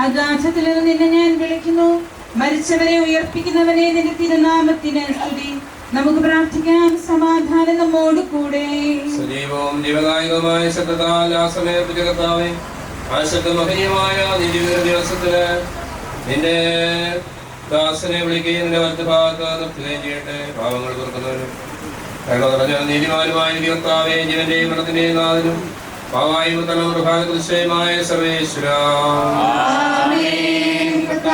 ആകാശത്തിൽ നിന്നെ ഞാൻ വിളിക്കുന്നു, മരിച്ചവരെ ഉയർപ്പിക്കുന്നവനെ നിന്റെ തിരുനാമത്തിന് സ്തുതി. നമുക്ക് പ്രാർത്ഥിക്കാം, സമാധാനം നമ്മോട് കൂടെ. സജീവവും ജീവദായകവുമായ ശബ്ദത്താൽ ആ സമയത്ത് കർത്താവേ, ആ ശബ്ദമഹനീയമായ നിന്റെ ദിവസത്തില് നിന്റെ ദാസനെ വിളിക്കുകയും നിന്റെ വലത്തുഭാഗത്ത് നിർത്തുകയും ചെയ്യട്ടെ. പാവങ്ങൾ തുറക്കുന്നവനും കരുണ നിറഞ്ഞ നീതിമാനുമായ കർത്താവേ, ജീവന്റെയും മരണത്തിന്റെയും നാഥനും പാവായും തലമുറഭാഗമായ സർവേശ്വര മനുഷ്യരെ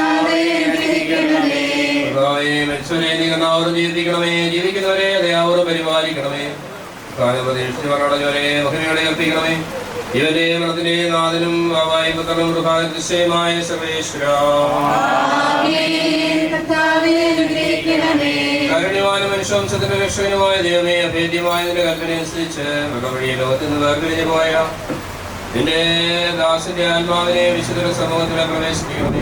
നീ കർത്താവോട് ജീവിപ്പിക്കണമേ, ജീവിക്കുന്നവരെ ദയാവോട് പരിപാലിക്കണമേ. കാലം പ്രതീക്ഷിച്ച് പറഞ്ഞവരെ മഹിമയോടെ കൽപ്പിക്കണമേ. ഇവന്റെ മരണത്തിന്റെ നാഥനും പാവായും തലമുറഭാഗമായ സർവേശ്വര കാരുണ്യവാനും മനുഷ്യവംശത്തിന്റെ രക്ഷകനുമായ ദൈവമേ, അഭേദ്യമായ നിന്റെ കൽപ്പനയനുസരിച്ച് വഴി ലോകത്തിൽ നിന്ന് വേർപിരിഞ്ഞു പോയ നിന്റെ ദാസന്റെ ആത്മാവിനെ വിശുദ്ധ സമൂഹത്തിലെ പ്രവേശിപ്പിക്കണമേ.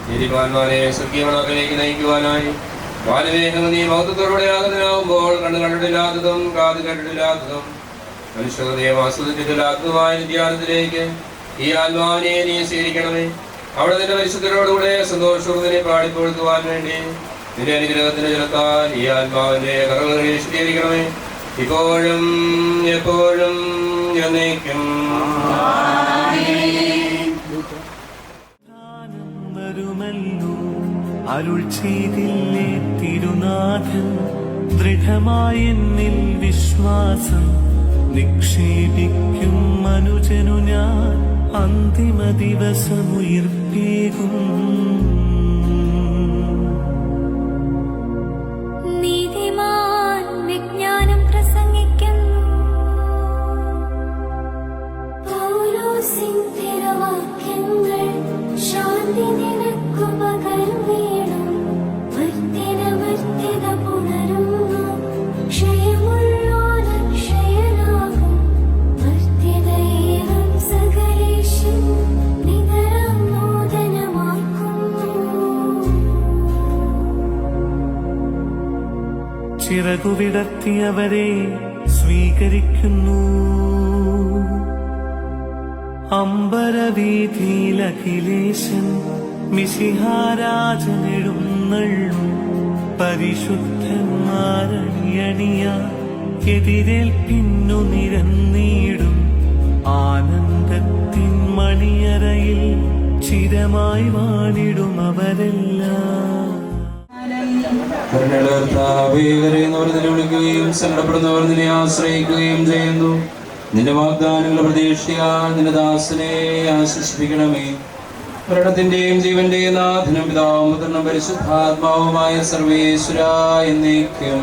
നീതിമാന്മാരെ സ്വർഗീയമണക്കിലേക്ക് നയിക്കുവാനായി വാനവേഗം നീ മൗത്തത്തോടെ ആകുന്നതിനാകുമ്പോൾ കണ്ണു കണ്ടിട്ടില്ലാത്തതും കാത് കേട്ടിട്ടില്ലാത്തതും മനുഷ്യഹൃദയം ആസ്വദിച്ചിട്ടില്ലാത്തതുമായ നിത്യാനത്തിലേക്ക് ഈ ആത്മാവിനെ നീ സ്വീകരിക്കണമേ. അവിടെ നിന്റെ പരിശുദ്ധരോടുകൂടെ സന്തോഷപൂർവ്വത്തിനെ പാടിപ്പൊഴുത്തുവാൻ വേണ്ടി നിന്റെ അനുഗ്രഹത്തിന്റെ ജലത്താൽ ഈ ആത്മാവിന്റെ കറകളെ വിശദീകരിക്കണമേ, ഇപ്പോഴും എപ്പോഴും എന്നേക്കും. വരുമല്ലോ അരുൾ ചെയ്തില്ലേ തിരുനാഥൻ, ദൃഢമായ എന്നിൽ വിശ്വാസം നിക്ഷേപിക്കും മനുജനു ഞാൻ അന്തിമ ദിവസമുയർപ്പേകും. നീതിമാൻ വിജ്ഞാനം പ്രസംഗിക്കുന്നു, പൗലോസിൻ തിരുവാക്യങ്ങൾ ശാന്തി നിനക്കു പകർന്നേണം. മർത്യത പുണരുന്നു, ക്ഷയമുള്ളോന് ക്ഷയനാകും. മർത്യതയേവം സകലേശൻ നിതരം നൂതനമാക്കുന്നു. ചിറകുവിടർത്തിയവരെ സ്വീകരിക്കുന്നു, അമ്പരവീഥിയിൽ അഖിലേശൻ മിശിഹാരാജനെഴുന്നള്ളും. പരിശുദ്ധന്മാരണിയണിയ എതിരേൽപ്പിന്നു നിരന്നീടും. ആനന്ദത്തിൻ മണിയറയിൽ ചിരമായി വാണിടും അവരെല്ലാം. വിളിക്കുകയും സങ്കടപ്പെടുന്നവർ നിന്നെ ആശ്രയിക്കുകയും ചെയ്യുന്നു. നിന്റെ വാഗ്ദാനങ്ങൾ പ്രതീക്ഷിയാൽ നിന്റെ ദാസനെ ആശ്വസിപ്പിക്കണമേ. മരണത്തിന്റെയും ജീവന്റെയും നാഥനും പിതാവും പുത്രനും പരിശുദ്ധാത്മാവുമായ സർവേശ്വര എന്നേക്കും.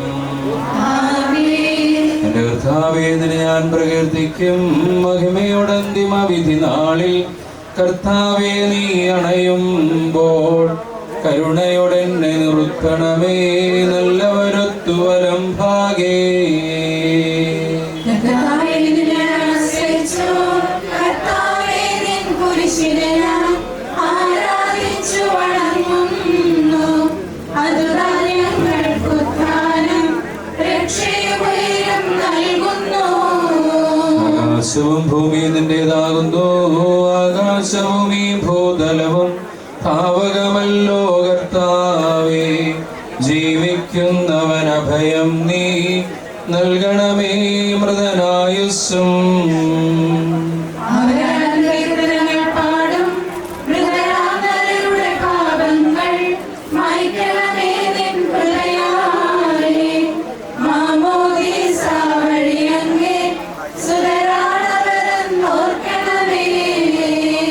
എന്റെ കർത്താവേ, നിന്നെ ഞാൻ പ്രകീർത്തിക്കും. മഹിമയുടെ അന്തിമ വിധി നാളിൽ കർത്താവേ, നീ അണയുമ്പോൾ കരുണയോടെ എന്നെ നിർത്തണമേ. നല്ലവരൊത്തു വലം ഭാഗേ ആകാശവും ഭൂമിയും നിന്റേതാകുന്നു. ആകാശവും ഈ ഭൂതലവും ഭാവകമല്ലോ കർത്താവേ. ജീവിക്കുന്നവൻ അഭയം നീ നൽകണമേ. മൃതനായുസ്സും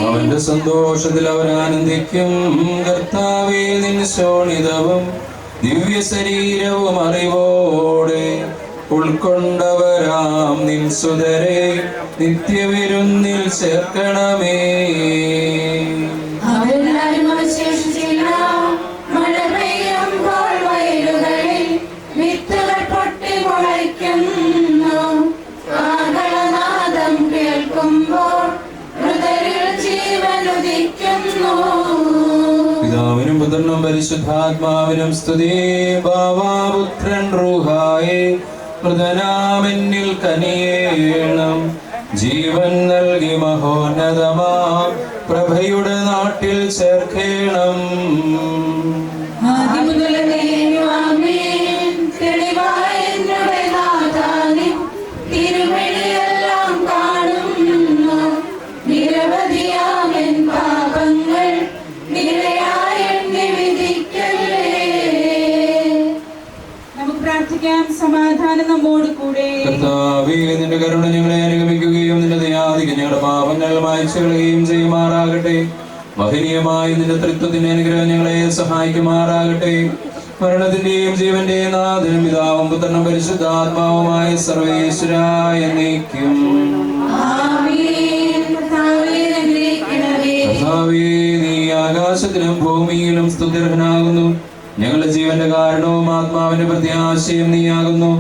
അവന്റെ സന്തോഷത്തിൽ അവർ ആനന്ദിക്കും. കർത്താവേ, നിൻ ശോണിതവും ദിവ്യ ശരീരവും അറിവോടെ ഉൾക്കൊണ്ടവരാം നിൻ സുതരെ നിത്യവിരുന്നിൽ ചേർക്കണമേ. പിതാവിനും പുത്രനും പുത്രനും പരിശുദ്ധാത്മാവിനും സ്തുതി. ബാവാപുത്രൻ റൂഹായേ മൃതനാമെന്നിൽ കനിയേണം. ജീവൻ നൽകി മഹോന്നതമാ പ്രഭയുടെ നാട്ടിൽ ചേർക്കേണം. സമാധാനം നമ്മോട് കൂടെ. കർത്താവേ, നിന്റെ കരുണ ഞങ്ങളെ അനുഗമിക്കുകയും നിന്റെ ദയാധികം ഞങ്ങളുടെ പാപങ്ങൾ മായ്ച്ചു കളയുകയും ചെയ്യുമാറാകട്ടെ. മഹനീയമായി നിന്റെ ത്രിത്വത്തിന്റെ അനുഗ്രഹം ഞങ്ങളെ സഹായിക്കുമാറാകട്ടെ. മരണത്തിന്റെയും ജീവന്റെയും നാഥനും പിതാവും പുത്രനും പരിശുദ്ധാത്മാവുമായ സർവേശ്വരായ എന്നേക്കും. കർത്താവേ, നീ ആകാശത്തിലും ഭൂമിയിലും സ്തുത്യർഹനാകുന്നു. ഞങ്ങളുടെ ജീവന്റെ കാരണവും ആത്മാവിന്റെ പ്രത്യാശയും നീയാകുന്നു.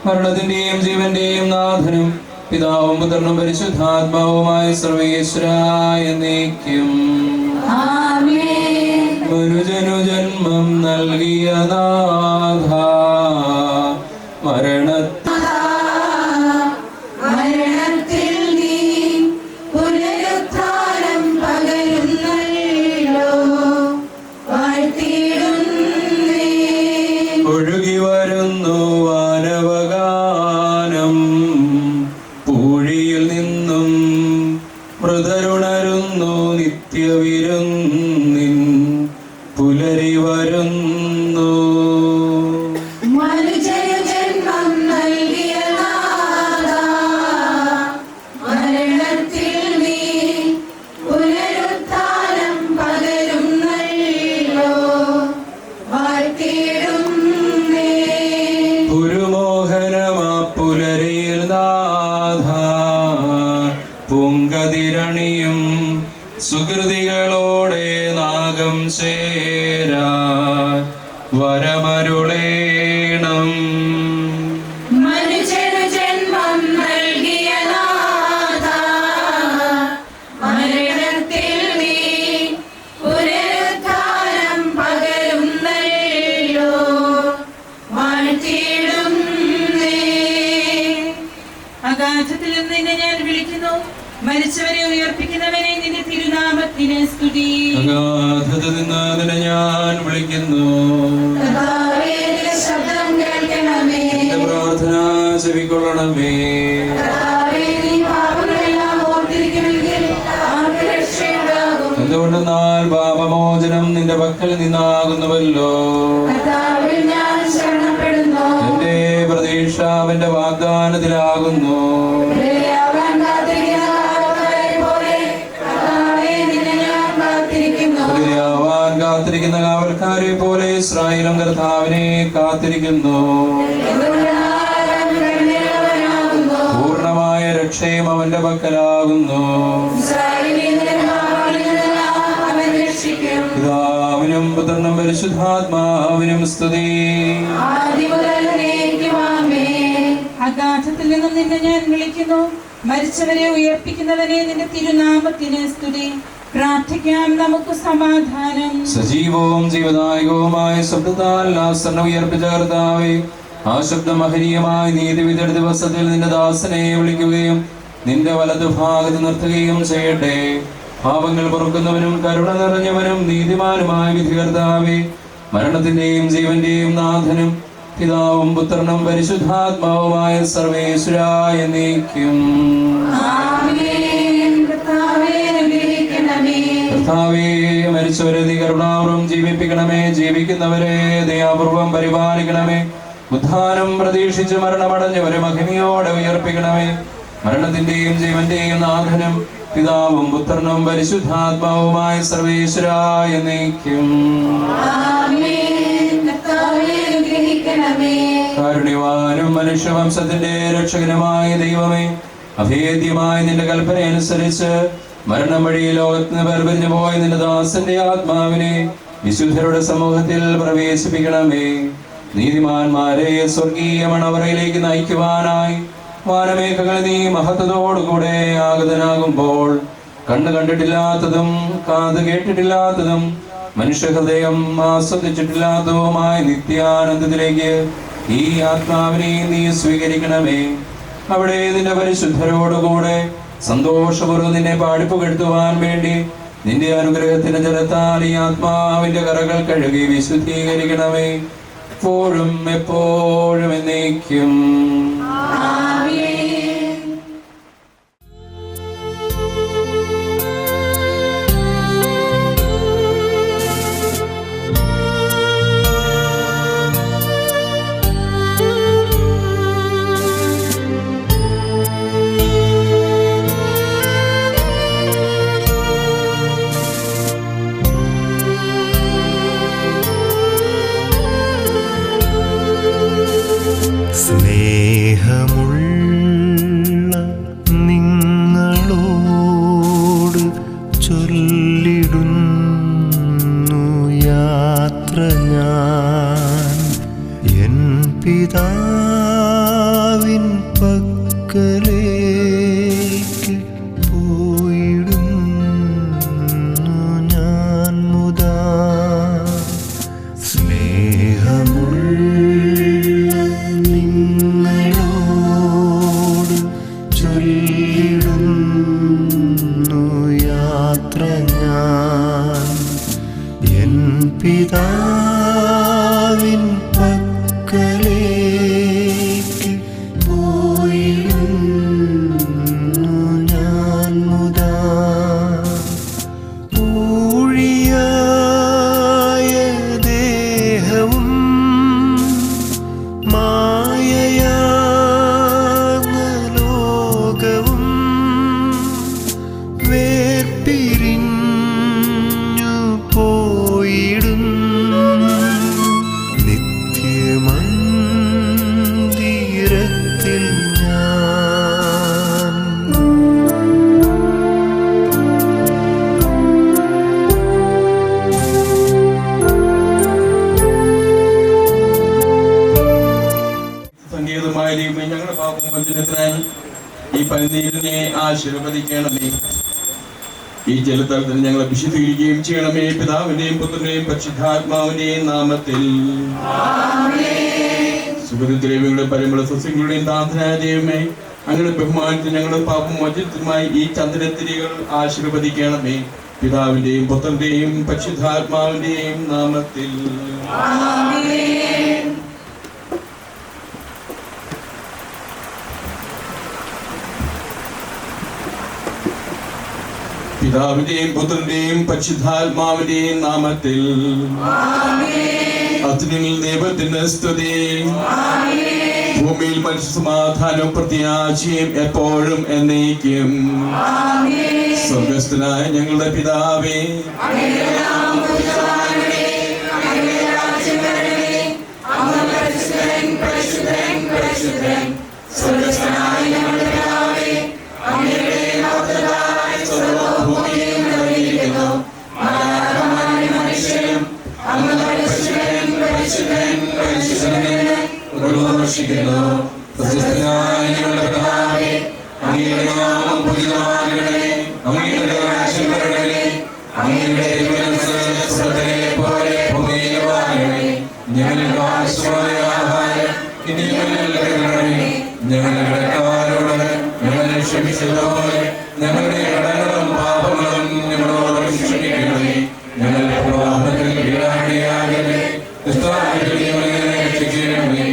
മരണത്തിന്റെയും ജീവന്റെയും നാഥനും പിതാവും പുത്രനും പരിശുദ്ധാത്മാവുമായ സർവേശ്വരായ എന്നേക്കും. മനുജനു ജന്മം നൽകിയ നാഥ മരണത്തിൽ നീ പുനരുത്ഥാനം പകരുന്നല്ലോ. ഒഴുകി വരുന്നു വാനവഗാനം പൂഴിയിൽ നിന്നും. മൃതരുണരുന്നു നിത്യവിരുന്നിൻ പുലരി വരുന്നു. മനുജനു ജന്മം നൽകിയ നാഥ മരണത്തിൽ നീ പുനരുത്ഥാനം പകരുന്നല്ലോ. പുരുമോഹനമാ പുലരിയിൽ നാഥ പൂങ്കതിരണിയും സുഹൃതികളോടെ നാഗം ചേരാ വരമരുളേണം. മനുജനു ജന്മം നൽകിയ നാഥ മരണത്തിൽ നീ പുനരുത്ഥാനം പകരുന്നല്ലോ. ആകാശത്തിൽ നിന്നെ ഞാൻ വിളിക്കുന്നു. മരിച്ചവരെ ഉയർപ്പിക്കുന്നവനെ നിന്റെ തിരുനാമത്തിന് സ്തുതി. അഗാധത്തിൽ നിന്ന് അതിനെ ഞാൻ വിളിക്കുന്നു. ശബ്ദം കേൾക്കണമേ. എന്റെ പ്രാർത്ഥന ചെവിക്കൊള്ളണമേ. എന്തുകൊണ്ടെന്നാൽ പാപമോചനം നിന്റെ പക്കൽ നിന്നാകുന്നുവല്ലോ. എന്റെ പ്രതീക്ഷ അവന്റെ വാഗ്ദാനത്തിലാകുന്നു. കാത്തിരിക്കുന്ന കാവൽക്കാരെ പോലെ ഇസ്രായേലും കർത്താവിനെ കാത്തിരിക്കുന്നു. പൂർണ്ണമായ രക്ഷയും അവന്റെ പക്കലാകുന്നു. പിതാവിനും പുത്രനും പരിശുദ്ധാത്മാവിനും സ്തുതി. ആകാശത്തിൽ നിന്നും നിന്നെ ഞാൻ വിളിക്കുന്നു. മരിച്ചവരെ ഉയർപ്പിക്കുന്നവനെ നിന്റെ തിരുനാമത്തിന് സ്തുതി. പ്രാർത്ഥിക്കാം, നമുക്ക് സമാധാനം. സജീവവും ജീവദായകവുമായ ശബ്ദത്താൽ ലാസറിനെ ഉയർപ്പിച്ച കർത്താവേ, ആ ശബ്ദം മഹനീയമായ നീതിവിധിയുടെ ദിവസത്തിൽ നിന്റെ ദാസനെ വിളിക്കുകയും നിന്റെ വലതുഭാഗത്ത് നിർത്തുകയും ചെയ്യട്ടെ. പാപങ്ങൾ പൊറുക്കുന്നവനും കരുണ നിറഞ്ഞവനും നീതിമാനുമായ വിധി കർത്താവേ, മരണത്തിന്റെയും ജീവന്റെയും നാഥനും പിതാവും പുത്രനും പരിശുദ്ധാത്മാവുമായ സർവേശ്വരായ എന്നേക്കും. കർത്താവേ, മരിച്ചവരെ നീ കരുണാപൂർവം ജീവിപ്പിക്കണമേ. ജീവിക്കുന്നവരെ ദയാപൂർവം പരിപാലിക്കണമേ. ഉദ്ധാനം പ്രതീക്ഷിച്ച് മരണമടഞ്ഞവരെ മഹിമയോടെ ഉയർപ്പിക്കണമേ. മരണത്തിന്റെയും ജീവന്റെയും നാഥനും പിതാവും പുത്രനും പരിശുദ്ധാത്മാവുമായ സർവേശ്വരായ എന്നേക്കും. കാരുണ്യവാനും മനുഷ്യവംശത്തിന്റെ രക്ഷകനുമായ ദൈവമേ, അഭേദ്യമായ നിന്റെ കൽപ്പന അനുസരിച്ച് മരണം വഴി ലോകത്തിന് വേർപിരിഞ്ഞു പോയ നിന്റെ ദാസന്റെ ആത്മാവിനെ വിശുദ്ധരുടെ സമൂഹത്തിൽ പ്രവേശിപ്പിക്കണമേ. നീതിമാന്മാരെ സ്വർഗീയ മണവറയിലേക്ക് നയിക്കുവാനായി വാനമേഘങ്ങൾ നീ മഹത്വത്തോടുകൂടെ ആഗതനാകുമ്പോൾ കണ്ണു കണ്ടിട്ടില്ലാത്തതും കാത് കേട്ടിട്ടില്ലാത്തതും മനുഷ്യഹൃദയം ആസ്വദിച്ചിട്ടില്ലാത്തതുമായ നിത്യാനന്ദത്തിലേക്ക് ഈ ആത്മാവിനെ നീ സ്വീകരിക്കണമേ. അവിടെ നിന്റെ പരിശുദ്ധരോടുകൂടെ സന്തോഷപൂർവ്വം നിന്നെ പാടിപ്പുകഴ്ത്തുവാൻ വേണ്ടി നിന്റെ അനുഗ്രഹത്തിന്റെ ജലത്താൽ ഈ ആത്മാവിന്റെ കറകൾ കഴുകി വിശുദ്ധീകരിക്കണമേ. എപ്പോഴും എപ്പോഴും എന്നേക്കും. സ്നേഹമുള്ള നിങ്ങളോട് ചൊല്ലിടുന്നു യാത്ര ഞാൻ എൻ പിതാവിൻ പക്കലേക്ക് പോയിടുന്നു ഞാൻ മുതാ. സ്നേഹമുള്ള നിങ്ങളോട് ചൊല്ലിടുന്നു യാത്ര ഞാൻ എൻ പിതാവിൻ പക്കലേക്ക് പോയിടുന്നു ഞാൻ മുതാ. ഊഴിയായ ദേഹവും മായയാർന്ന ലോകവും വേർപിരിഞ്ഞു പോയിടും നിത്യമന്ദിരത്തിൽ ഞാൻ. സംഗീതമായ ദൈവമേ, ഞങ്ങളുടെ പാപമോചനത്തിനായി ഈ പനിനീരിനെ ആശീർവദിക്കണമേ. ഈ ജലതലത്തിൽ ഞങ്ങളെ വിശുദ്ധീകരിക്കുകയും ചെയ്യണമേ. പിതാവിന്റെയും പുത്രന്റെയും പരിശുദ്ധാത്മാവിന്റെയും നാമത്തിൽ. സുഗന്ധദ്രവ്യങ്ങളുടെ പരിമള സസ്യങ്ങളുടെയും താന്തനായ ദൈവമേ, അങ്ങനെ ബഹുമാനത്തിൽ ഞങ്ങളുടെ പാപമോചനത്തിനുമായി ഈ ചന്ദ്രത്തിരികൾ ആശീർവദിക്കണമേ. പിതാവിന്റെയും പുത്രന്റെയും പരിശുദ്ധാത്മാവിന്റെയും നാമത്തിൽ. പിതാവിന്റെയും പുത്രന്റെയും പരിശുദ്ധാത്മാവിന്റെയും നാമത്തിൽ. അതിനിൽ ദൈവത്തിന് സ്തുതി. ഭൂമിയിൽ മനുഷ്യ സമാധാനവും പ്രത്യാശയും എപ്പോഴും എന്നേക്കും. സ്വർഗസ്ഥനായ ഞങ്ങളുടെ പിതാവേ, ഞങ്ങളുടെ കടങ്ങളും പാപങ്ങളും ഞങ്ങളോട് ക്ഷമിക്കണമേ. ഞങ്ങളുടെ പ്രവാഹത്തിൽ വീഴാതെയാകണമേ. രക്ഷിക്കണമേ.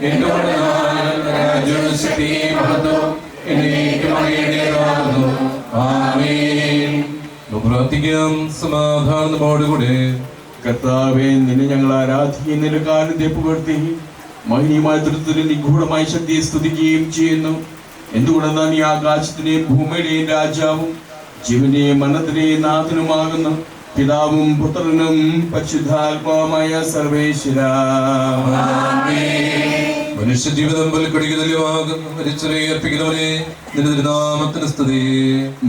എന്തുകൊണ്ടെന്നാൽ രാജ്യവും ശക്തിയും മഹത്വവും എന്നേക്കും അങ്ങയുടേതാകുന്നു. ആമേൻ. പ്രാർത്ഥിക്കാം സമാധാനത്തോടുകൂടെ. കർത്താവേ, നിന്നെ ഞങ്ങൾ ആരാധിക്കുന്നതിന്റെ കാരണത്തെ പുകഴ്ത്തി മഹിനിയുമായ തൃത്വത്തിന് നിഗൂഢമായ ശക്തിയെ സ്തുതിക്കുകയും ചെയ്യുന്നു. എന്തുകൊണ്ടെന്നാൽ നീ ആകാശത്തിന്റെയും ഭൂമിയുടെയും രാജാവും ജീവന്റെയും മരണത്തിന്റെയും നാഥനുമാകുന്നു. പിതാവും പുത്രനും പരിശുദ്ധാത്മാവുമായ സർവേശ്വരാ. മനുഷ്യജീവിതം പുൽക്കൊടിക്കുതല്യമാകുന്നു. മരിച്ചവരെ അർപ്പിക്കുന്നവനെ നിന്റെ തിരുനാമത്തിന് സ്തുതി.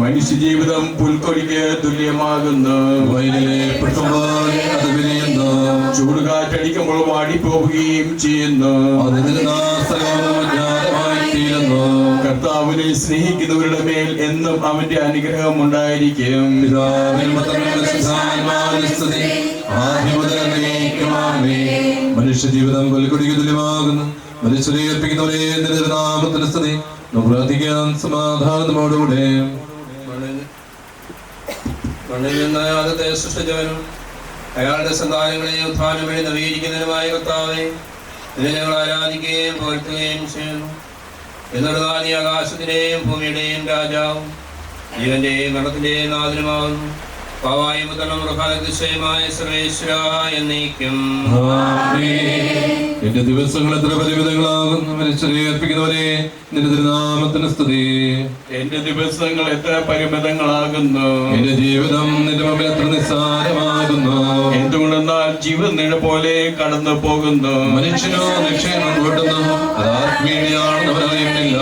മനുഷ്യജീവിതം പുൽക്കൊടിക്ക് തുല്യമാകുന്നു. വയലിലെ പുഷ്പം അത് വിരിയുന്നു. ചൂടുകാറ്റടിക്കുമ്പോൾ വാടിപ്പോവുകയും ചെയ്യുന്നു. കർത്താവിനെ സ്നേഹിക്കുന്നവരുടെ മേൽ എന്നും അവന്റെ അനുഗ്രഹം ഉണ്ടായിരിക്കും. ആദ്യം മുതൽ എന്നേക്കും ആമേൻ. മനുഷ്യജീവിതം പുൽക്കൊടിക്ക് തുല്യമാകുന്നു. മനുഷ്യരെ ഏൽപ്പിക്കുന്നവരെ നിന്റെ നാമത്തിന് സ്തുതി. നമുക്ക് പ്രാർത്ഥിക്കാം സമാധാനത്തോടുകൂടെ. മണ്ണിൽ നിന്ന് ആദ്യത്തെ സൃഷ്ടിച്ചവനും അയാളുടെ സന്താനങ്ങളെ ഉത്ഥാനം വഴി നവീകരിക്കുന്നതിനുമായ കർത്താവെ, ഇതിനെ ഞങ്ങൾ ആരാധിക്കുകയും പുകഴ്ത്തുകയും ചെയ്യുന്നു. എന്നുള്ള നീ ആകാശത്തിന്റെയും ഭൂമിയുടെയും രാജാവും ജീവന്റെയും മരണത്തിന്റെയും നാഥനുമാകുന്നു. പാവായും പുത്രനും മൃഗാതിശയമായ സർവേശ്വര എന്നേക്കും. എന്റെ ദിവസങ്ങൾ എത്ര പരിമിതങ്ങളാകുന്നു. മനുഷ്യരെ ഏൽപ്പിക്കുന്നവരെ നിന്റെ തിരുനാമത്തിന് സ്തുതി. എന്റെ ദിവസങ്ങൾ എത്ര പരിമിതങ്ങളാകുന്നു. എന്റെ ജീവിതം നിന്റെ മുമ്പിൽ എത്ര നിസ്സാരമാകുന്നു. എന്തുകൊണ്ടെന്നാൽ ജീവനിഴ പോലെ കടന്നു പോകുന്നു. മനുഷ്യനോ നിക്ഷേപം കൂട്ടുന്നു, അത് ആത്മീയമാണെന്ന് അവരറിയുന്നില്ല.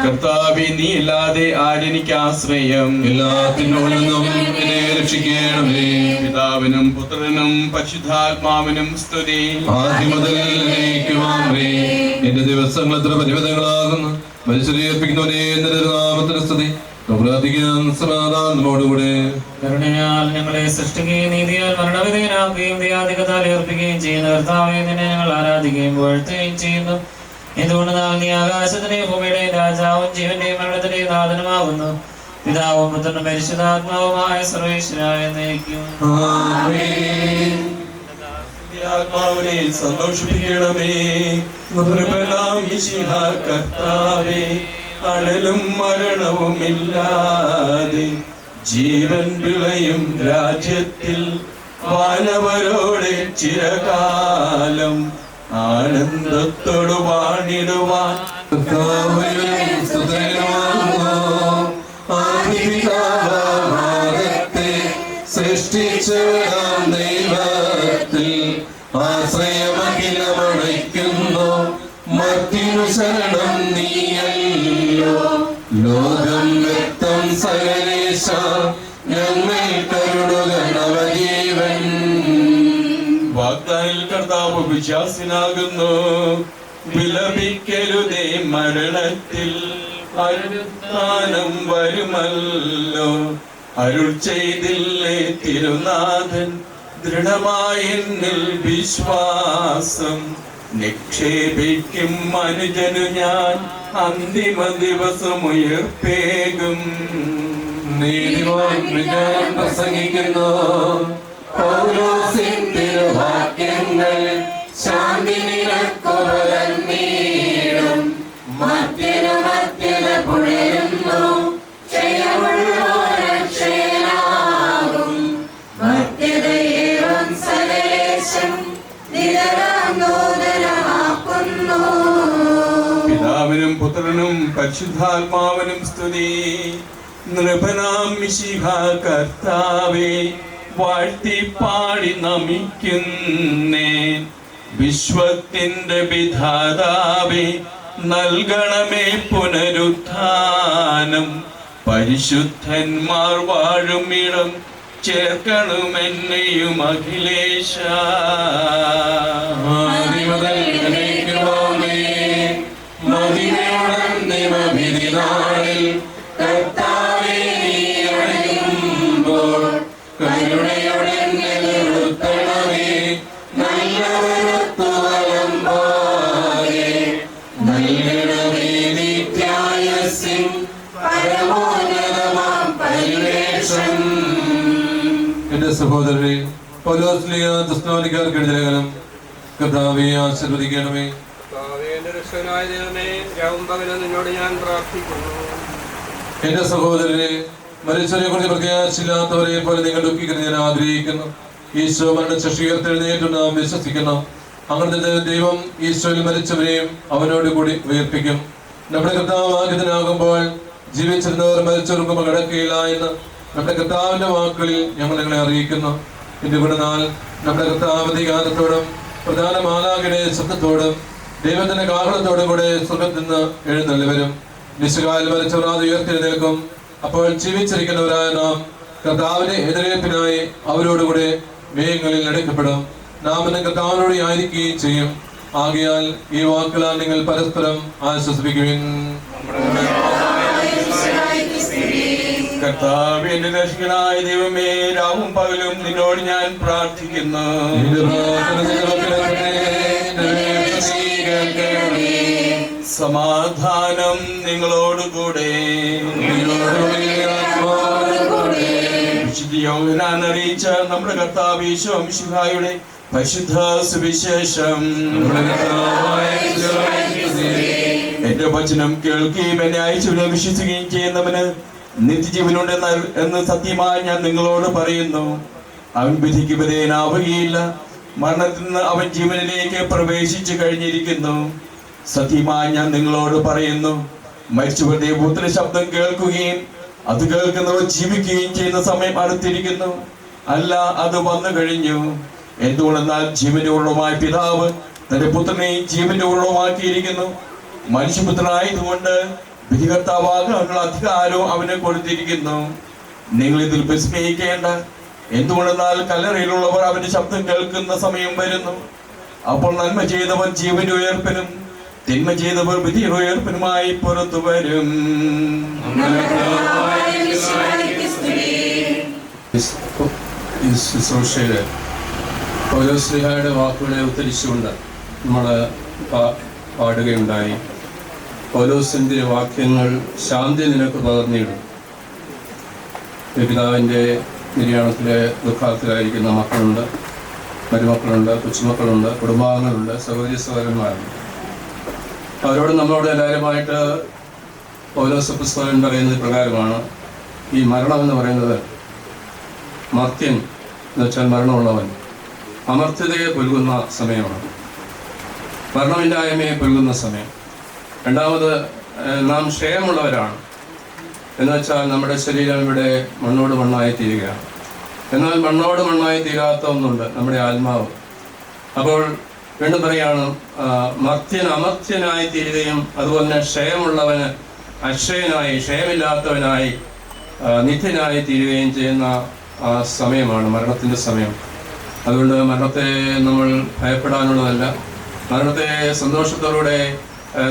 കർത്താവേ, നീ ഇല്ലാതെ ആരെനിക്ക് ആശ്രയം. എല്ലാത്തിനുള്ളിൽ നിന്നും എന്നെ രക്ഷിക്കണമേ. പിതാവിനും പുത്രനും പരിശുദ്ധാത്മാവിനും സ്തുതി. ആദ്യം മുതൽ എന്നേക്കും ആമേൻ. എന്റെ ദിവസങ്ങൾ എത്ര പരിമിതങ്ങളാകുന്നു. മനുഷ്യരെ ഏൽപ്പിക്കുന്നവനെ നിന്റെ നാമത്തിന് സ്തുതി. പ്രാർത്ഥിക്കാൻ സമാധാനത്തോടുകൂടെ. കരുണയാൽ ഞങ്ങളെ സൃഷ്ടിക്കുകയും നീതിയാൽ മരണവിധേയനാക്കുകയും ദയാധികത്താൽ ഏർപ്പിക്കുകയും ചെയ്യുന്ന കർത്താവേ, നിന്നെ ഞങ്ങൾ ആരാധിക്കുകയും പുകഴ്ത്തുകയും ചെയ്യുന്നു. എന്തുകൊണ്ടെന്നാൽ നീ ആകാശത്തിന്റെയും ഭൂമിയുടെയും രാജാവും ജീവന്റെയും മരണത്തിന്റെയും നാഥനുമാകുന്നു. പിതാവും പുത്രനും പരിശുദ്ധാത്മാവുമായ സർവേശ്വരായ എന്നേക്കും. ആത്മാവിനെ സന്തോഷിപ്പിക്കണമേ. കർത്താവേ, അടലും മരണവും ഇല്ലാതെ ജീവൻ വിളയും രാജ്യത്തിൽ വാനവരോടെ ചിരകാലം ആനന്ദത്തോട് വാണിടുവാൻ സൃഷ്ടിച്ച ദൈവത്തിൽ ആശ്രയമഖിലമണയ്ക്കുന്നു. മർത്തിനു ശരണം നീയല്ലോ. ലോകം വ്യക്തം സകലേശ ഞങ്ങൾ കരുണുക നവജീവൻ. വാഗ്ദാനിൽ കർത്താവ് വിശ്വാസിനാകുന്നു. വിലപിക്കരുതേ, മരണത്തിൽ അരുത്താനം വരുമല്ലോ. അരുൾ ചെയ്തില്ലേ തിരുനാഥൻ, ദൃഢമായി എന്നിൽ വിശ്വാസം നിക്ഷേപിക്കും മനുജനു ഞാൻ അന്തിമ ദിവസം ഉയർപ്പേകും. നീതിമാൻ വിജയം പ്രസംഗിക്കുന്നു. പൗലോസിൻ തിരുവാക്യങ്ങൾ ശാന്തി നിനക്കുറങ്ങീടും. മധ്യന മധ്യന പുഴയുന്നു ക്ഷയമുള്ളോരക്ഷയനാകും. മധ്യതയേവം സകലേശം നിരന്തരം നൂതനമാക്കുന്നു. പിതാവിനും പുത്രനും പരിശുദ്ധാത്മാവിനും സ്തുതി. നൃപനാം മിശിഹാ കർത്താവേ, വാഴ്ത്തിപ്പാടി നമിക്കുന്നേൻ. വിശ്വത്തിന്റെ വിധാതാവേ, നൽകണമേ പുനരുത്ഥാനം. പരിശുദ്ധന്മാർ വാഴും ഇടം ചേർക്കണമെന്നെയും അഖിലേശ. എന്റെ സഹോദരനെ, പൗലോസ്ലിയാർക്കെഴുതലേഖനം. കർത്താവേ, ആശീർവദിക്കണമേ. നിന്നോട് ഞാൻ പ്രാർത്ഥിക്കുന്നു. എന്റെ സഹോദരനെ, മരിച്ചവരെ കുറിച്ച് പ്രത്യാശയില്ലാത്തവരെ പോലെ നിങ്ങൾ ദുഃഖിക്കുന്നത് ഞാൻ ആഗ്രഹിക്കുന്നു. ഈശോ മരണശേഷി ഉയർത്തെഴുന്നേറ്റ് നാം വിശ്വസിക്കുന്നു. അങ്ങനത്തെ ദൈവം ഈശോയിൽ മരിച്ചവരെയും അവനോട് കൂടി ഉയർപ്പിക്കും. നമ്മുടെ കർത്താവ് ആഗതനാകുമ്പോൾ ജീവിച്ചിരുന്നവർ മരിച്ചവർക്കും കിടക്കുകയില്ല എന്ന് നമ്മുടെ കർത്താവിന്റെ വാക്കുകളിൽ ഞങ്ങൾ നിങ്ങളെ അറിയിക്കുന്നു. എന്തുകൊണ്ടെന്നാൽ നമ്മുടെ കർത്താവ് അധികാരത്തോടും പ്രധാന മാലാഖയുടെ ശബ്ദത്തോടും ദൈവത്തിന്റെ കാഹളത്തോടും കൂടെ സ്വർഗ്ഗത്തിൽ നിന്ന് എഴുന്നള്ളി വരും. നിശകാലിൽ മരിച്ചവർ അത് ഉയർത്തെഴുന്നേൽക്കും. അപ്പോൾ ജീവിച്ചിരിക്കുന്നവരായ നാം കർത്താവിന്റെ എതിരേൽപ്പിനായി അവരോടുകൂടെ മേഘങ്ങളിൽ എടുക്കപ്പെടും. നാം എന്ന കർത്താവിനോട് ആയിരിക്കുകയും ചെയ്യും. ആകയാൽ ഈ വാക്കുകളാൽ നിങ്ങൾ പരസ്പരം ആശ്വസിപ്പിക്കുവിൻ. കർത്താവ് എന്റെ രക്ഷകനായ ദൈവമേ, രാവും പകലും നിന്നോട് ഞാൻ പ്രാർത്ഥിക്കുന്നു. സമാധാനം നിങ്ങളോടുകൂടെ. വിശുദ്ധ യോഹന്നാൻ അറിയിച്ച നമ്മുടെ കർത്താവ് ഈശോ മിശിഹായുടെ പരിശുദ്ധ സുവിശേഷം. എന്റെ വചനം കേൾക്കുകയും എന്നെ അയച്ചവനെ വിശ്വസിക്കുകയും ചെയ്യുന്നവന് നിത്യജീവനുണ്ട് എന്ന് സത്യമായി ഞാൻ നിങ്ങളോട് പറയുന്നു. അവൻ വിധിക്ക് വിധേയനാവുകയില്ല, മരണത്തിൽ നിന്ന് അവൻ ജീവനിലേക്ക് പ്രവേശിച്ചു കഴിഞ്ഞിരിക്കുന്നു. സത്യമായി ഞാൻ നിങ്ങളോട് പറയുന്നു, മരിച്ചവർ ദൈവപുത്രന്റെ ശബ്ദം കേൾക്കുകയും അത് കേൾക്കുന്നവർ ജീവിക്കുകയും ചെയ്യുന്ന സമയം അടുത്തിരിക്കുന്നു. അല്ല, അത് വന്നു കഴിഞ്ഞു. എന്തുകൊണ്ടെന്നാൽ ജീവന്റെ ഉള്ളവുമായ പിതാവ് തന്റെ പുത്രനെയും ജീവന്റെ ഉള്ളവുമാക്കിയിരിക്കുന്നു. മനുഷ്യപുത്രനായതുകൊണ്ട് വിധികർത്താവാകാനുള്ള അധികാരവും അവന് കൊടുത്തിരിക്കുന്നു. നിങ്ങൾ ഇതിൽ വിസ്മയിക്കേണ്ട. എന്തുകൊണ്ടെന്നാൽ കല്ലറയിലുള്ളവർ അവന്റെ ശബ്ദം കേൾക്കുന്ന സമയം വരുന്നു. അപ്പോൾ നന്മ ചെയ്തവർ ജീവന്റെ ഉയർപ്പിനും തിന്മ ചെയ്തവർ വിധിയുടെ ഉയർപ്പിനുമായി പുറത്തു വരും. ശുശ്രൂഷയില് പൗലോസ്ലീഹായുടെ വാക്കുകളെ ഉദ്ധരിച്ചുകൊണ്ട് നമ്മൾ പാടുകയുണ്ടായി. പൗലോസിന്റെ വാക്യങ്ങൾ ശാന്തി നിനക്ക് പകർന്നിടും. പിതാവിൻ്റെ നിര്യാണത്തിലെ ദുഃഖത്തിലായിരിക്കുന്ന മക്കളുണ്ട്, മരുമക്കളുണ്ട്, കൊച്ചുമക്കളുണ്ട്, കുടുംബാംഗങ്ങളുണ്ട്, സഹോദരി സഹോദരന്മാരുണ്ട്. അവരോട് നമ്മളോട് എല്ലാവരുമായിട്ട് പൗലോസ് പുസ്തകൻ പറയുന്നത് പ്രകാരമാണ്. ഈ മരണം എന്ന് പറയുന്നത് മർത്യൻ എന്ന് വെച്ചാൽ മരണമുള്ളവൻ അമർത്യതയെ പുൽകുന്ന സമയമാണ്, മരണമില്ലായ്മയെ പുൽകുന്ന സമയം. രണ്ടാമത് നാം ക്ഷയമുള്ളവരാണ് എന്ന് വെച്ചാൽ നമ്മുടെ ശരീരം ഇവിടെ മണ്ണോട് മണ്ണായി തീരുകയാണ്. എന്നാൽ മണ്ണോട് മണ്ണായി തീരാത്ത ഒന്നുണ്ട്, നമ്മുടെ ആത്മാവ്. അപ്പോൾ വീണ്ടും പറയാണ്, മർത്യൻ അമർത്യനായി തീരുകയും അതുപോലെ തന്നെ ക്ഷയമുള്ളവന് അക്ഷയനായി, ക്ഷയമില്ലാത്തവനായി, നിത്യനായി തീരുകയും ചെയ്യുന്ന ആ സമയമാണ് മരണത്തിൻ്റെ സമയം. അതുകൊണ്ട് മരണത്തെ നമ്മൾ ഭയപ്പെടാനുള്ളതല്ല, മരണത്തെ സന്തോഷത്തോടെ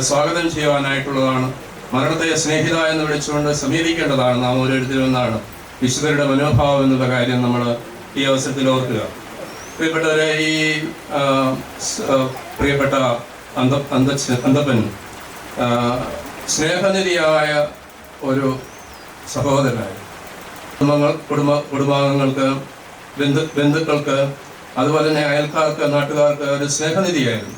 സ്വാഗതം ചെയ്യുവാനായിട്ടുള്ളതാണ്. മരണത്തെ സ്നേഹിത എന്ന് വിളിച്ചുകൊണ്ട് സമീപിക്കേണ്ടതാണ് നാം ഓരോരുത്തരും എന്നാണ് വിശുദ്ധരുടെ മനോഭാവം എന്നുള്ള കാര്യം നമ്മൾ ഈ അവസരത്തിൽ ഓർക്കുക. പ്രിയപ്പെട്ടവരെ, ഈ പ്രിയപ്പെട്ട അന്തപ്പൻ സ്നേഹനിധിയായ ഒരു സഹോദരനായി കുടുംബാംഗങ്ങൾക്ക്, ബന്ധുക്കൾക്ക്, അതുപോലെ തന്നെ അയൽക്കാർക്ക്, നാട്ടുകാർക്ക് ഒരു സ്നേഹനിധിയായിരുന്നു.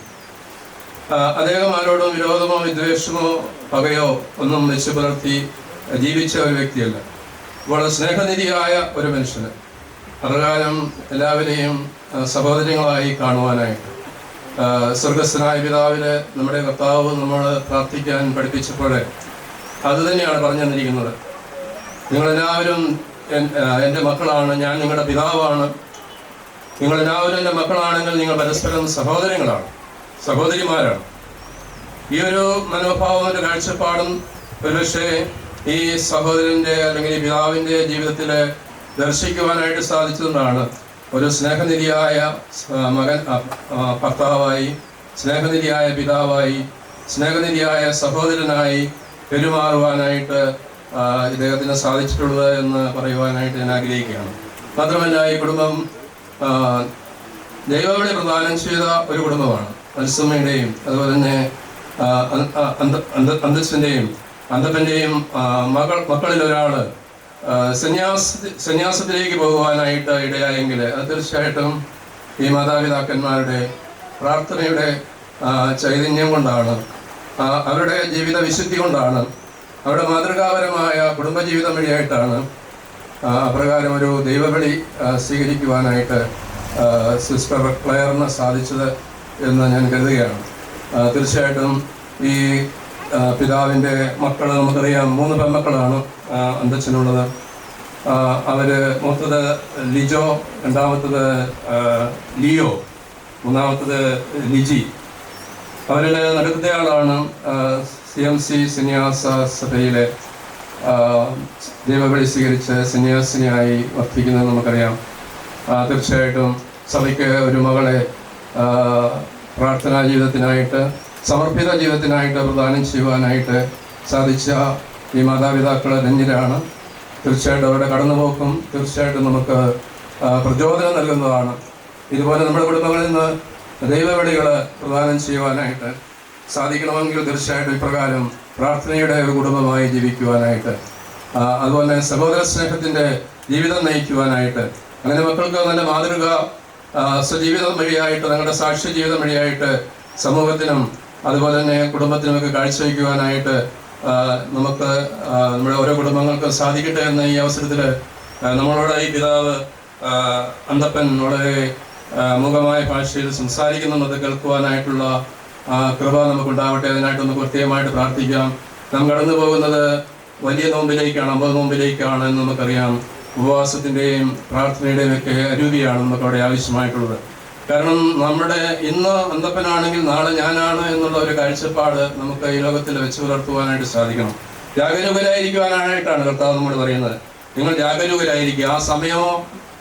അദ്ദേഹം ആരോടും വിരോധമോ വിദ്വേഷമോ പകയോ ഒന്നും വെച്ച് പുലർത്തി ജീവിച്ച ഒരു വ്യക്തിയല്ല. വളരെ സ്നേഹനിധിയായ ഒരു മനുഷ്യന് അപ്രകാരം എല്ലാവരെയും സഹോദരങ്ങളായി കാണുവാനായിട്ട് സ്വർഗസ്ഥനായ പിതാവിനെ നമ്മുടെ കർത്താവ് നമ്മൾ പ്രാർത്ഥിക്കാൻ പഠിപ്പിച്ചപ്പോൾ അത് തന്നെയാണ് പറഞ്ഞു തന്നിരിക്കുന്നത്. നിങ്ങളെല്ലാവരും എൻ്റെ മക്കളാണ്, ഞാൻ നിങ്ങളുടെ പിതാവാണ്. നിങ്ങളെല്ലാവരും എൻ്റെ മക്കളാണെങ്കിൽ നിങ്ങൾ പരസ്പരം സഹോദരങ്ങളാണ്, സഹോദരിമാരാണ്. ഈ ഒരു മനോഭാവം, ഒരു കാഴ്ചപ്പാടും ഒരുപക്ഷെ ഈ സഹോദരൻ്റെ അല്ലെങ്കിൽ ഈ പിതാവിൻ്റെ ജീവിതത്തിൽ ദർശിക്കുവാനായിട്ട് സാധിച്ചതുകൊണ്ടാണ് ഒരു സ്നേഹനിധിയായ മകൻ, ഭർത്താവായി, സ്നേഹനിധിയായ പിതാവായി, സ്നേഹനിധിയായ സഹോദരനായി പെരുമാറുവാനായിട്ട് ഇദ്ദേഹത്തിന് സാധിച്ചിട്ടുള്ളത് എന്ന് പറയുവാനായിട്ട് ഞാൻ ആഗ്രഹിക്കുകയാണ്. മാത്രമല്ല, ഈ കുടുംബം ദൈവവിളി പ്രദാനം ചെയ്ത ഒരു കുടുംബമാണ്. മത്സമ്മയുടെയും അതുപോലെ തന്നെ അന്തസ്സിൻ്റെയും അന്തപ്പൻ്റെയും മക്കളിൽ ഒരാൾ സന്യാസത്തിലേക്ക് പോകുവാനായിട്ട് ഇടയായെങ്കിൽ അത് തീർച്ചയായിട്ടും ഈ മാതാപിതാക്കന്മാരുടെ പ്രാർത്ഥനയുടെ ചൈതന്യം കൊണ്ടാണ്, അവരുടെ ജീവിത വിശുദ്ധി കൊണ്ടാണ്, അവരുടെ മാതൃകാപരമായ കുടുംബജീവിതം വഴിയായിട്ടാണ് അപ്രകാരം ഒരു ദൈവവിളി സ്വീകരിക്കുവാനായിട്ട് സിസ്റ്റർ ക്ലെയറിന് സാധിച്ചത് എന്ന് ഞാൻ കരുതുകയാണ്. തീർച്ചയായിട്ടും ഈ പിതാവിൻ്റെ മക്കൾ നമുക്കറിയാം, 3 പെൺമക്കളാണ് അന്തച്ഛനുള്ളത്. അവർ മൂത്തത് ലിജോ, രണ്ടാമത്തത് ലിയോ, മൂന്നാമത്തത് ലിജി. അവരുടെ നടുക്കത്തെയാളാണ് CMC സന്യാസ സഭയിലെ ദൈവവിളി സ്വീകരിച്ച് സന്യാസിനിയായി വർദ്ധിക്കുന്നത് നമുക്കറിയാം. തീർച്ചയായിട്ടും സഭയ്ക്ക് ഒരു മകളെ പ്രാർത്ഥനാ ജീവിതത്തിനായിട്ട്, സമർപ്പിത ജീവിതത്തിനായിട്ട് പ്രദാനം ചെയ്യുവാനായിട്ട് സാധിച്ച ഈ മാതാപിതാക്കൾ ധന്യരാണ്. തീർച്ചയായിട്ടും അവരുടെ കടന്നുപോക്കും തീർച്ചയായിട്ടും നമുക്ക് പ്രചോദനം നൽകുന്നതാണ്. ഇതുപോലെ നമ്മുടെ കുടുംബങ്ങളിൽ നിന്ന് ദൈവവിളികൾ പ്രദാനം ചെയ്യുവാനായിട്ട് സാധിക്കണമെങ്കിൽ തീർച്ചയായിട്ടും ഇപ്രകാരം പ്രാർത്ഥനയുടെ ഒരു കുടുംബമായി ജീവിക്കുവാനായിട്ട്, അതുപോലെ സഹോദര സ്നേഹത്തിൻ്റെ ജീവിതം നയിക്കുവാനായിട്ട്, അങ്ങനെ മക്കൾക്ക് നല്ല മാതൃക സ്വജീവിതം വഴിയായിട്ട്, നിങ്ങളുടെ സാക്ഷ്യ ജീവിതം വഴിയായിട്ട് സമൂഹത്തിനും അതുപോലെ തന്നെ കുടുംബത്തിനുമൊക്കെ കാഴ്ചവെക്കുവാനായിട്ട് നമുക്ക് നമ്മുടെ ഓരോ കുടുംബങ്ങൾക്കും സാധിക്കട്ടെ എന്ന ഈ അവസരത്തിൽ നമ്മളോട് ഈ പിതാവ് അന്തപ്പൻ വളരെ മുഖമായ ഭാഷയിൽ സംസാരിക്കുന്നത് കേൾക്കുവാനായിട്ടുള്ള കൃപ നമുക്കുണ്ടാവട്ടെ. അതിനായിട്ട് നമുക്ക് പ്രത്യേകമായിട്ട് പ്രാർത്ഥിക്കാം. നാം കടന്നു പോകുന്നത് വലിയ നോമ്പിലേക്കാണ്, 50 നോമ്പിലേക്കാണ് എന്ന് നമുക്കറിയാം. ഉപവാസത്തിൻ്റെയും പ്രാർത്ഥനയുടെയും ഒക്കെ അരൂപിയാണ് നമുക്കവിടെ ആവശ്യമായിട്ടുള്ളത്. കാരണം നമ്മുടെ ഇന്ന് അന്തപ്പനാണെങ്കിൽ നാളെ ഞാനാണ് എന്നുള്ള ഒരു കാഴ്ചപ്പാട് നമുക്ക് ഈ ലോകത്തിൽ വെച്ച് പുലർത്തുവാനായിട്ട് സാധിക്കണം. ജാഗരൂകരായിരിക്കുവാനായിട്ടാണ് കർത്താവ് നമ്മോട് പറയുന്നത്. നിങ്ങൾ ജാഗരൂകരായിരിക്കുക. ആ സമയമോ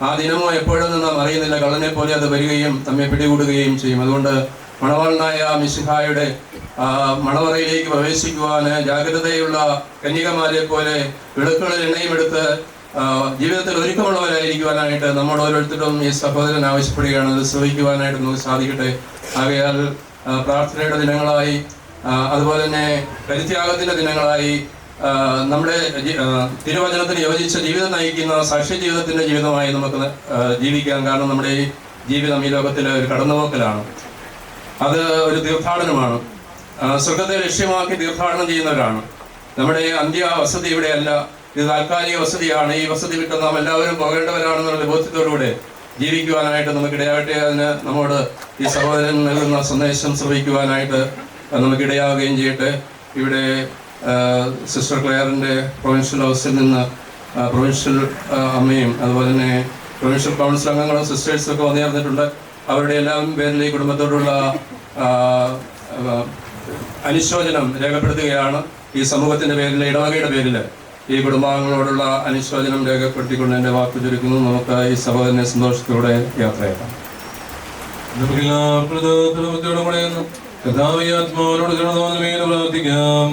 ആ ദിനമോ എപ്പോഴെന്ന് നാം അറിയുന്നില്ല. കള്ളനെ പോലെ അത് വരികയും നമ്മെ പിടികൂടുകയും ചെയ്യും. അതുകൊണ്ട് മണവാളനായ മിശിഹായുടെ മണവറയിലേക്ക് പ്രവേശിക്കുവാൻ ജാഗ്രതയുള്ള കന്യകമാരെ പോലെ വിളക്കുകളിൽ എണ്ണയുമെടുത്ത് ജീവിതത്തിൽ ഒരുക്കമുള്ളവരായിരിക്കുവാനായിട്ട് നമ്മൾ ഓരോരുത്തരും ഈ സഹോദരൻ ആവശ്യപ്പെടുകയാണ്. അത് ശ്രമിക്കുവാനായിട്ട് നമുക്ക് സാധിക്കട്ടെ. ആകയാൽ പ്രാർത്ഥനയുടെ ദിനങ്ങളായി, അതുപോലെ തന്നെ പരിത്യാഗത്തിൻ്റെ ദിനങ്ങളായി, നമ്മുടെ തിരുവചനത്തിന് യോജിച്ച ജീവിതം നയിക്കുന്ന സാക്ഷ്യ ജീവിതത്തിൻ്റെ ജീവിതമായി നമുക്ക് ജീവിക്കാം. കാരണം നമ്മുടെ ഈ ജീവിതം ഈ ലോകത്തിലെ ഒരു കടന്നുപോക്കലാണ്. അത് ഒരു തീർത്ഥാടനമാണ്. സ്വർഗത്തെ ലക്ഷ്യമാക്കി തീർത്ഥാടനം ചെയ്യുന്നവരാണ്. നമ്മുടെ അന്ത്യ വസതി ഇവിടെയല്ല, ഇത് താൽക്കാലിക വസതിയാണ്. ഈ വസതി വിട്ട് നാം എല്ലാവരും പോകേണ്ടവരാണെന്നുള്ള ബോധ്യത്തോടുകൂടെ ജീവിക്കുവാനായിട്ട് നമുക്കിടയാകട്ടെ. അതിന് നമ്മോട് ഈ സഹോദരൻ നൽകുന്ന സന്ദേശം ശ്രമിക്കുവാനായിട്ട് നമുക്കിടയാവുകയും ചെയ്യട്ടെ. ഇവിടെ സിസ്റ്റർ ക്ലെയറിൻ്റെ പ്രൊവിൻഷ്യൽ ഹൗസിൽ നിന്ന് പ്രൊവിൻഷ്യൽ അമ്മയും അതുപോലെ തന്നെ പ്രൊവിൻഷ്യൽ കൗൺസിൽ അംഗങ്ങളും സിസ്റ്റേഴ്സൊക്കെ വന്നു ചേർന്നിട്ടുണ്ട്. അവരുടെ എല്ലാം പേരിൽ ഈ കുടുംബത്തോടുള്ള അനുശോചനം രേഖപ്പെടുത്തുകയാണ്. ഈ സമൂഹത്തിൻ്റെ പേരിൽ, ഇടവകയുടെ പേരിൽ ഈ കുടുംബാംഗങ്ങളോടുള്ള അനുശോചനം രേഖപ്പെടുത്തിക്കൊണ്ട് എൻ്റെ വാക്ക് ചുരുക്കുന്നു. നമുക്ക് ഈ സഹോദരനെ സന്തോഷത്തോടെ യാത്രയാക്കാം. ആത്മാവിനോട് പ്രാർത്ഥിക്കാം.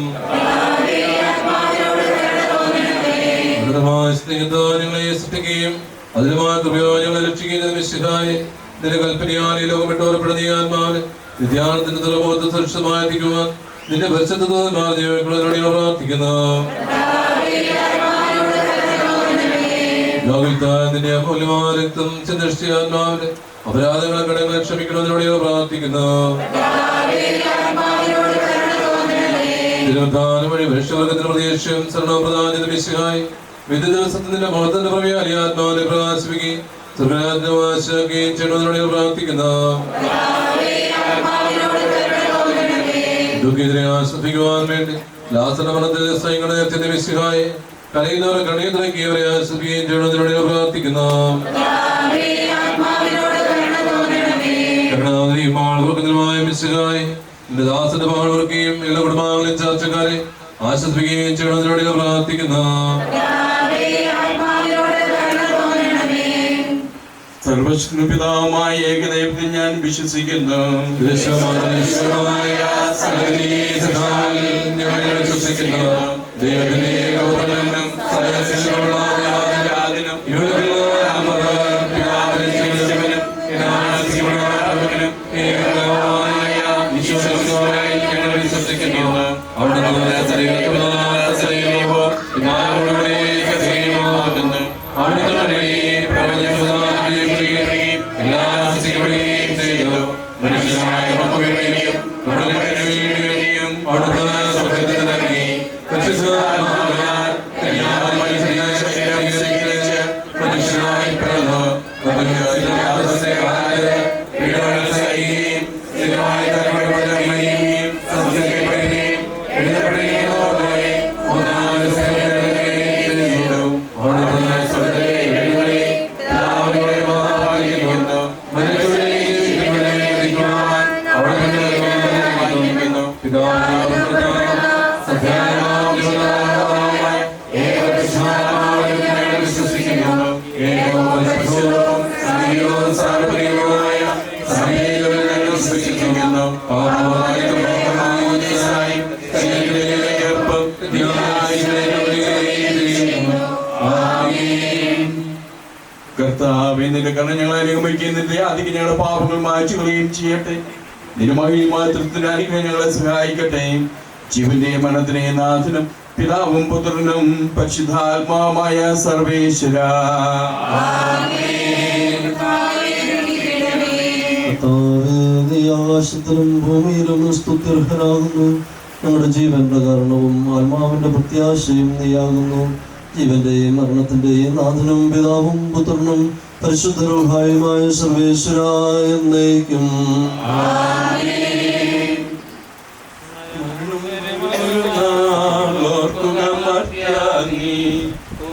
ഞങ്ങളെ സൃഷ്ടിക്കുകയും അതിലുമായ കൃപയോഞ്ഞങ്ങളെ രക്ഷിക്കുന്നത് മിശിഹായെ നിന്റെ കൽപ്പനയാൽ ഈ ലോകം വിട്ടോറപ്പെടുന്ന ഈ ആത്മാവിന് വിദ്യാർത്ഥിന്റെ തുറമുഖത്ത് സുരക്ഷിതമായി എത്തിക്കുവാൻ നിന്റെ പരിശുദ്ധത്തോട് പ്രാർത്ഥിക്കുന്നു. നിന്റെ അമൂല്യമായ രക്തം ചെന്നഷ്ടിയ ആത്മാവിന് അപരാധങ്ങളെ കടങ്ങളെ ക്ഷമിക്കണമെന്നോട് പ്രാർത്ഥിക്കുന്നു. തിരുവധാനം വഴി മനുഷ്യവർഗത്തിന് പ്രതീക്ഷയും ശരണവും പ്രധാന മിശിഹായി വിധി ദിവസത്തിൽ നിന്റെ മഹത്വത്തിന്റെ പ്രവ്യാലി ആത്മാവിനെ പ്രകാശിപ്പിക്കുകയും സ്വർഗരാജ്ഞവാശിക്കുകയും ചെയ്യണമെന്നോട് പ്രാർത്ഥിക്കുന്നു. ദുഃഖിതരെ ആശ്വസിക്കുവാൻ വേണ്ടി ലാസനമനത്തിൽ സൈങ്ങളെ എത്തിയ മിശിഹായി കലയുന്നവരെ കണിയത്തിറക്കിയവരെ ആശ്വസിക്കുകയും ചെയ്യണമെന്നോട് പ്രാർത്ഥിക്കുന്നു. കരുണാകരമായ മിശിഹായി എന്റെ ദാസന്റെ പാടുകയും എല്ലാ കുടുംബാംഗങ്ങളെയും ചർച്ചക്കാരെ ആശ്വസിപ്പിക്കുകയും ചെയ്യണമെന്നോട് പ്രാർത്ഥിക്കുന്നു. സർവശക്തനും പിതാവുമായ ഏകദൈവത്തിൽ ഞാൻ വിശ്വസിക്കുന്നു. Ah കർത്താവേ, നിന്റെ കരുണ ഞങ്ങളെ അനുഗമിക്കുകയും നിന്റെ ആദിക്ക് ഞങ്ങളുടെ പാപങ്ങൾ മായ്ച്ചു കളയുകയും ചെയ്യട്ടെ. നിരുമായി മാത്രത്തിന് അനുഗ്രഹം ഞങ്ങളെ സഹായിക്കട്ടെ. ജീവന്റെയും മരണത്തിന്റെയും നാഥനും പിതാവും പുത്രനും പരിശുദ്ധാത്മാവുമായ സർവേശ്വര ആകാശത്തിലും ഭൂമിയിലും സ്തുത്യർഹനാകുന്നു. ഞങ്ങളുടെ ജീവന്റെ കാരണവും ആത്മാവിന്റെ പ്രത്യാശയും നീയാകുന്നു. ജീവന്റെയും മരണത്തിന്റെയും നാഥനും പിതാവും പുത്രനും പരിശുദ്ധരുമായ സർവേശ്വരായ എന്നേക്കും.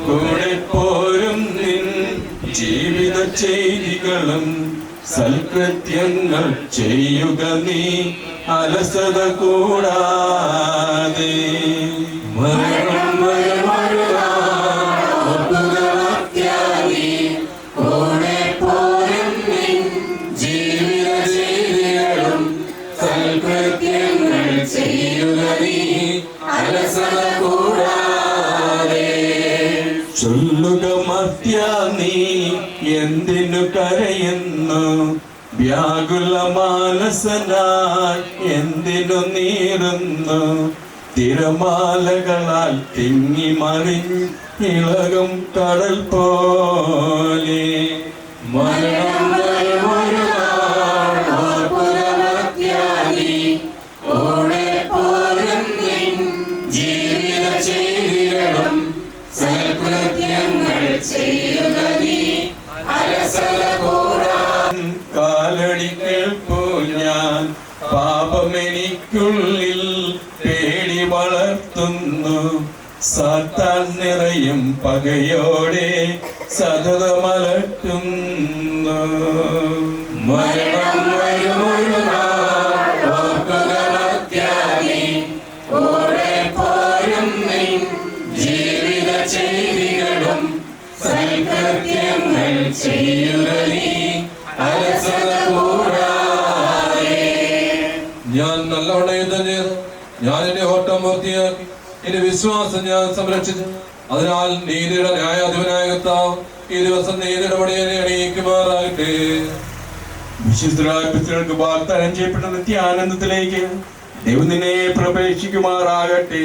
കൂടെ പോരും നിൻ ജീവിത ചെയ്തികളും സൽകൃത്യങ്ങൾ ചെയ്യുക നീ അലസത കൂടാതെ. മരണം കൂടെ പോരും നിൻ ജീവിത ചെയ്തികളും സൽകൃത്യങ്ങൾ ചെയ്യുക നീ അലസത കൂടാതെ. ചൊല്ലുക മർത്യ നീ എന്തിനു കരയുന്നു, വ്യാകുല മാനസനായി എന്തിനു നീറുന്നു. തിരമാലകളാൽ തിങ്ങി മറിഞ്ഞിളകും കടൽ പോലെ മരണം ജീവിത ചെയ്തികളും സൽകൃത്യങ്ങൾ ചെയ്യുക നീ അലസത കൂടാതെ. കാലടി കേൾപ്പു ഞാൻ പാപമെനിക്കുള്ളിൽ പേടി വളർത്തുന്നു. സാത്താൻ നിറയും പകയോടെ സതതമലട്ടുന്നു. മരണം വരുമൊരു നാൾ ഓർക്കുക മർത്യാനി, കൂടെ പോരും നിൻ ജീവിത ചെയ്തികളും സൽകൃത്യങ്ങൾ ചെയ്യുക നീ അലസത കൂടാതെ. ഞാൻ നല്ലവണ്ണം യുദ്ധം ചെയ്തു, ഞാൻ എന്റെ ഓട്ടം പൂർത്തിയാക്കി, എന്റെ വിശ്വാസം ഞാൻ സംരക്ഷിച്ചു. അതിനാൽ നീതിയുടെ ന്യായാധിപനായ കർത്താവ് ഈ ദിവസം നീതിയുടെ പടിയെ അണിയിക്കുമാറാകട്ടെ. വിശുദ്ധരായ പിതൃകൾക്ക് വാഗ്ദാനം ചെയ്യപ്പെട്ട നിത്യാനന്ദത്തിലേക്ക് ദൈവം നിന്നെ പ്രവേശിക്കുമാറാകട്ടെ.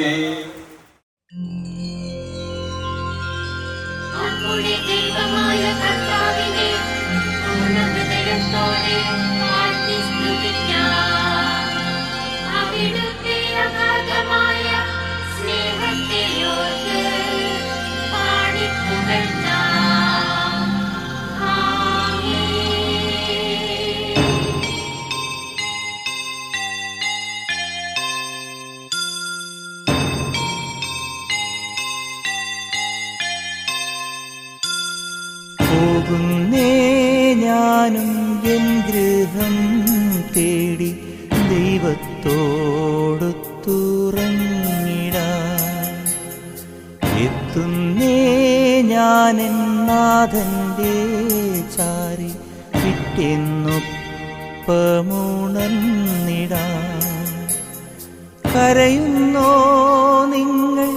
പോകുന്നേ ഞാനും എൻ ഗൃഹം തേടി ദൈവത്തോടൊത്തുറങ്ങിടാൻ. എത്തുന്നേ ഞാനെൻ നാഥന്റെ ചാരി വിട്ടെന്നൊപ്പമുണർന്നിടാൻ. കരയുന്നോ നിങ്ങൾ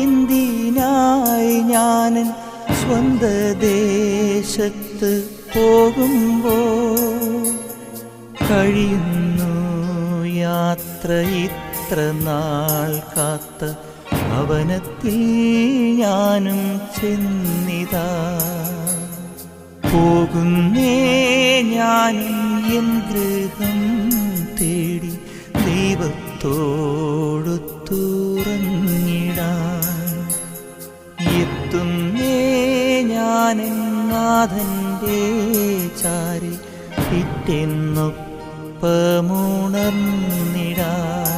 എന്തിനായി ഞാനൻ സ്വന്ത ദേശത്ത് പോകുമ്പോൾ? കഴിയുന്നു യാത്ര ഇത്ര നാൾ കാത്ത ഭവനത്തിൽ ഞാനും ചെന്നിതാ. പോകുന്നേ ഞാനും എൻ ഗൃഹം തേടി ദൈവത്തോടൊത്തുറങ്ങിടാൻ. എത്തുന്നേ ഞാനെൻ നാഥന്റെ ചാരി പിറ്റെന്നൊപ്പമുണർന്നിടാൻ.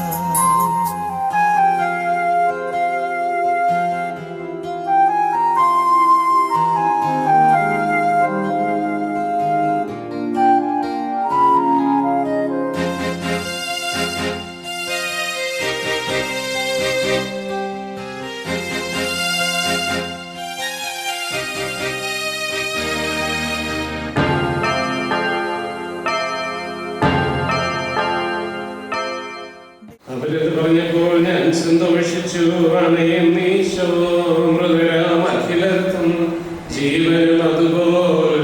അവരത് പറഞ്ഞപ്പോൾ ഞാൻ സന്തോഷിച്ചു. മൃദുരാമഖിലത്തും ജീവനും അതുപോൽ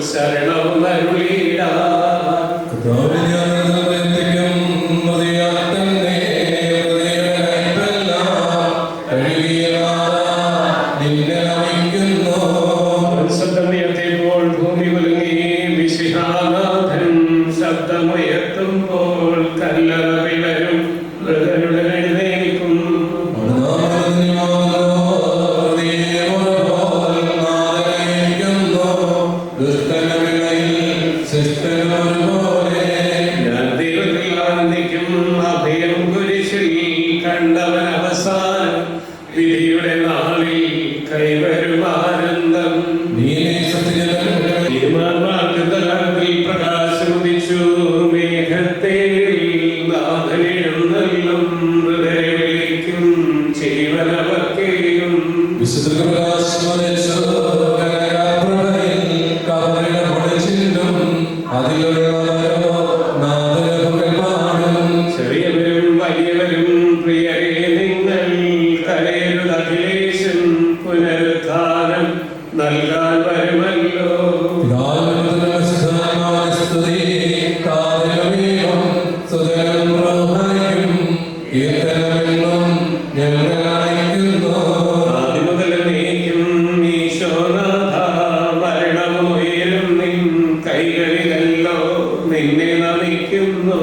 കീർത്തനമെന്നും ഞങ്ങൾ അയക്കുന്നു. ആദിമുതൽ നീക്കും ഈശോനാഥ, മരണമുയരും നിൻ കൈകളിലല്ലോ നിന്നെ നമിക്കുന്നു.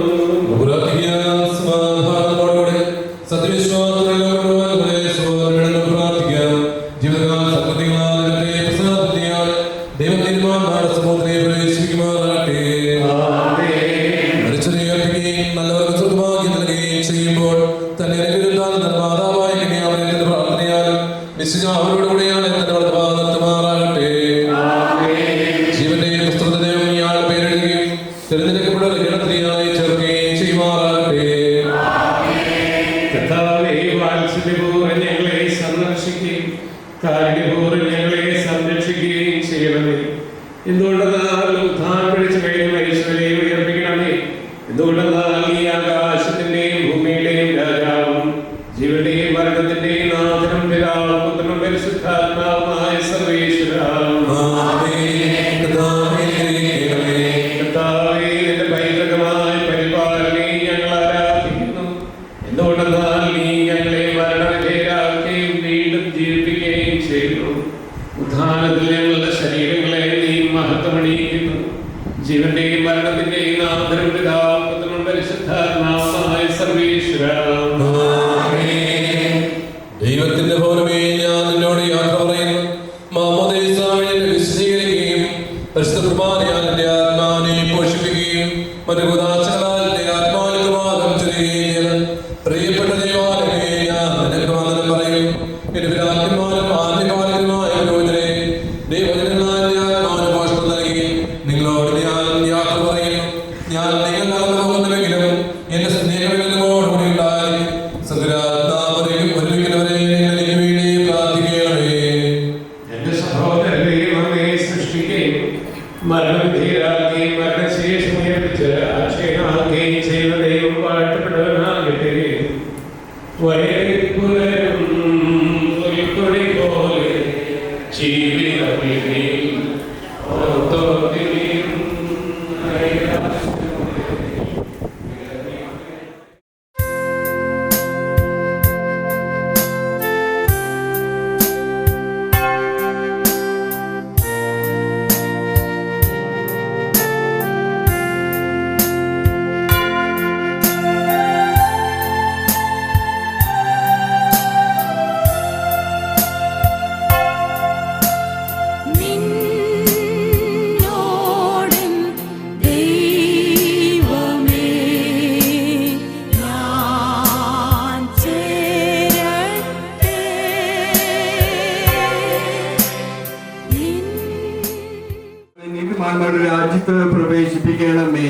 അവരോടുകൂടിയാണ് ജീവന്റെ പുസ്തകത്തിനെ ഇയാളുടെ പേരെഴുതുകയും തിരഞ്ഞെടുക്കപ്പെട്ട ഗണത്തിനായി ചേർക്കുകയും ചെയ്യുമാറാകട്ടെ. കർത്താവേ, വാത്സല്യപൂർവ്വം ഞങ്ങളെ സന്ദർശിക്കുകയും കാരുണ്യപൂർവ്വം ഞങ്ങളെ സംരക്ഷിക്കുകയും ചെയ്യണമേ. എന്തുകൊണ്ടെന്നാൽ ഉത്ഥാനം പിടിച്ചു കഴിഞ്ഞ മരിച്ചവരെ ഉയർപ്പിക്കണമേ. എന്തുകൊണ്ടെന്നാൽ ഈ ആകാശത്തിന്റെയും ഭൂമിയുടെയും രാജാവും ജീവന്റെയും മരണത്തിന്റെയും നാഥനും പിതാവും പുത്രനും പരിശുദ്ധാത്മാവുമായ സർവേശ്വരാം. കർത്താവേ, നിന്റെ പൈതൃകമായ പരിപാലനയെ ഞങ്ങൾ ആരാധിക്കുന്നു. എന്തുകൊണ്ടെന്നാൽ നീ ഞങ്ങളെ മരണവിധേയരാക്കുകയും വീണ്ടും ജീവിപ്പിക്കുകയും ചെയ്തു. ഉത്ഥാനത്തിൽ ഞങ്ങളുടെ ശരീരങ്ങളെ നീ മഹത്വമണിയിക്കുന്നു. ജീവന്റെയും മരണത്തിന്റെയും നാഥനും പിതാവും പുത്രനും പരിശുദ്ധാത്മാവുമായ സർവേശ്വരാം. ദൈവത്തിന്റെ ഭവനമേ, ഞാൻ നിന്നോട് യാത്ര പറയുന്നു. മാമോദീസ വഴി വിശദീകരിക്കുകയും പരിശുദ്ധ കുർബാനയാൽ എന്റെ ആത്മാവിനെ പോഷിപ്പിക്കുകയും മറ്റു ഉദാശകളാൽ എന്റെ ആത്മാവിന് വാദം ചെയ്യുകയും പ്രിയപ്പെട്ട ദൈവാലയമേ, ഞാൻ നിനക്ക് വന്ദനം പറയും. എന്റെ പിതാക്കന്മാരും ആദ്യപാലകരുമായ യോജനെ ദൈവജനങ്ങളാൽ ആത്മാവിന് പോഷണം നൽകി നിങ്ങളോട് ഞാൻ യാത്ര പറയുന്നു. ഞാൻ നിങ്ങൾ നടന്നു പോകുന്നുവെങ്കിലും എന്റെ സ്നേഹം നിങ്ങളോടുകൂടി ഉണ്ടായി. സന്ദരാത്മാവരെയും ഒരുമിക്കുന്നവരെ എനിക്ക് വേണ്ടി പ്രാർത്ഥിക്കണമേ. എന്റെ സഹോദരനെയും അങ്ങേ സൃഷ്ടിക്കുകയും മരണവിധേയരാക്കുകയും മരണശേഷം ഉയർപ്പിച്ച് അക്ഷയനാക്കുകയും ചെയ്യുന്ന ദൈവം വാഴ്ത്തപ്പെട്ടവനാകട്ടെ. വയലിപ്പുലരും പുൽക്കൊടി പോലെ ജീവിതത്തിൽ ഓർത്തോതിയും രാജ്യത്ത് പ്രവേശിപ്പിക്കണമേ.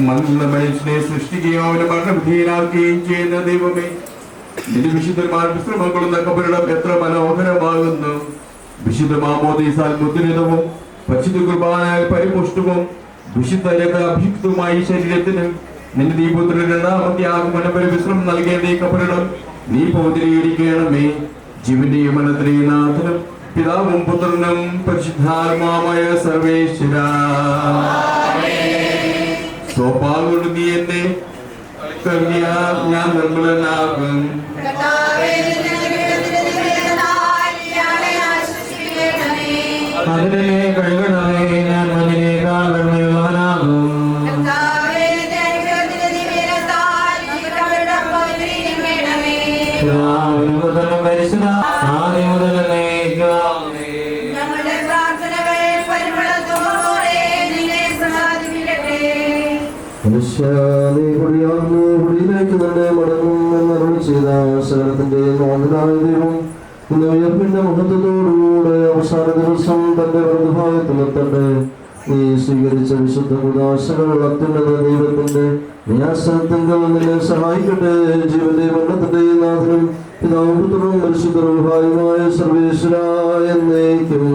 മനുഷ്യനെ സൃഷ്ടിക്കുകയും അവനെ മരണവിധേയനാക്കുകയും ചെയ്യുന്ന ദൈവമേ, നിന്റെ വിശുദ്ധന്മാർ വിശ്രമം കൊള്ളുന്ന കബറിടം എത്ര മനോഹരമാകുന്നു. വിശുദ്ധ മാമോദീസാൽ മുദ്രിതവും പരിശുദ്ധ കുർബാനയാൽ പരിപുഷ്ടവും വിശുദ്ധ അഭിഷിക്തവുമായ ശരീരത്തിന് നിന്റെ ദീപുത്രൻ രണ്ടാമത്തെ ആഗമനം വരെ വിശ്രമം നൽകേണ്ട ഈ കബറിടം നീ പൗത്രീകരിക്കണമേ. ജീവന്റെയും മരണത്തിന്റെയും നാഥനും പിതാവും പുത്രനും പരിശുദ്ധാത്മാവായ സർവേശ്വരാ, സ്വഭാവം നീ എന്നെ ഞാൻ നിർമ്മലനാകും. അതിനെ കഴുകണമേ, ഞാൻ മതിനേക്കാൾ നിർമ്മലനാകും. പരിശുദ്ധ ആദ്യം മുതൽ കുടിയിലേക്ക് തന്നെ മടങ്ങും എന്നരുളി ചെയ്ത സകലത്തിന്റെ നാഥനായ ദൈവം ഇന്ന് ഉയർപ്പിന്റെ മഹത്വത്തോടുകൂടെ അവസാന ദിവസം തന്റെ വലതുഭാഗത്തുമെത്തട്ടെ. നീ സ്വീകരിച്ച വിശുദ്ധ ഉദാശകൾ അത്യുന്നത ദൈവത്തിന്റെ ന്യാസനത്തിൽ നിന്നെ സഹായിക്കട്ടെ. ജീവന്റെ മരണത്തിന്റെ നാഥനും പിതാവും പുത്രനും പരിശുദ്ധ റൂഹായുമായ സർവേശ്വരായ എന്നേക്കും.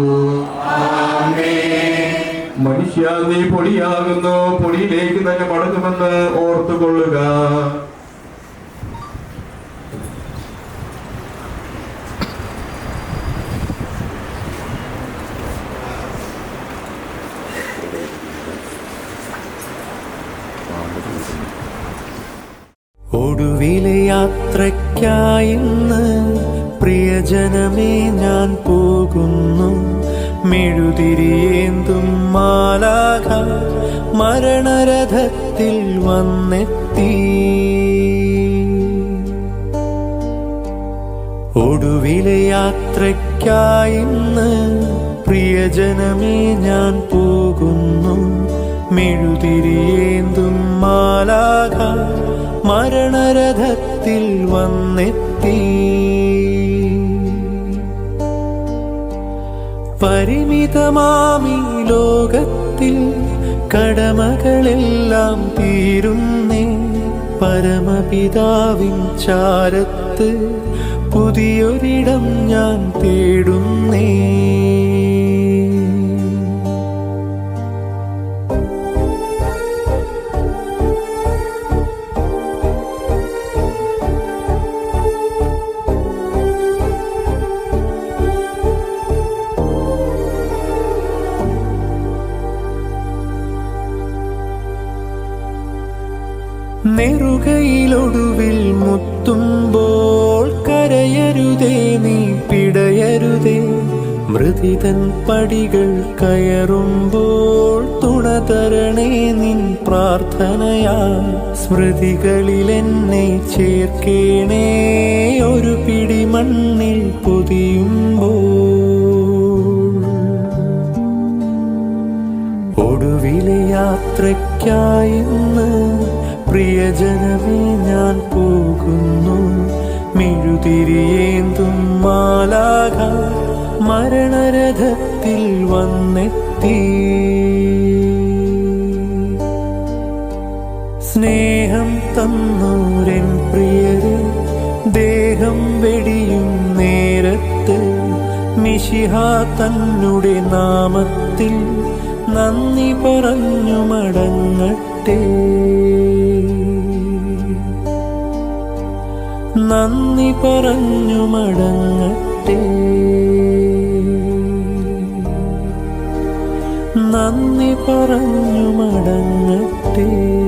മനുഷ്യ, നീ പൊടിയാകുന്നു, പൊടിയിലേക്ക് തന്നെ മടങ്ങുമെന്ന് ഓർത്തുകൊള്ളുക. ഒടുവിലെ യാത്രയ്ക്കായിന്ന് പ്രിയജനമേ ഞാൻ പോകുന്നു. മെഴുതിരിയേന്തും മാലാഖ മരണരഥത്തിൽ വന്നെത്തി. ഒടുവിലെ യാത്രയ്ക്കായിന്ന് പ്രിയജനമേ ഞാൻ പോകുന്നു. മെഴുതിരിയേന്തും മാലാഖ മരണരഥത്തിൽ വന്നെത്തി. പരിമിതമാമി ലോകത്തിൽ കടമകളെല്ലാം തീരുന്നേ. പരമപിതാവിൻ ചാരത്ത് പുതിയൊരിടം ഞാൻ തേടുന്നേ. നെറുകയിലൊടുവിൽ മുത്തുമ്പോൾ കരയരുതേ, നീ പിടയരുതേ. മൃതിതൻ പടികൾ കയറുമ്പോൾ തുണ തരണേ നിൻ പ്രാർത്ഥനയാ. സ്മൃതികളിലെന്നെ ചേർക്കേണേ ഒരു പിടി മണ്ണിൽ പൊതിയുമ്പോൾ. ഒടുവിലെ യാത്രയ്ക്കായിന്ന് പ്രിയജനമേ ഞാൻ പോകുന്നു. മെഴുതിരിയേന്തും മാലാഖ മരണരഥത്തിൽ വന്നെത്തി. സ്നേഹം തന്നോരൻ പ്രിയരെ ദേഹം വെടിയും നേരത്ത് മിശിഹ തന്നുടെ നാമത്തിൽ നന്ദി പറഞ്ഞു മടങ്ങട്ടെ. നന്ദി പറഞ്ഞു മടങ്ങട്ടെ. നന്ദി പറഞ്ഞു മടങ്ങട്ടെ.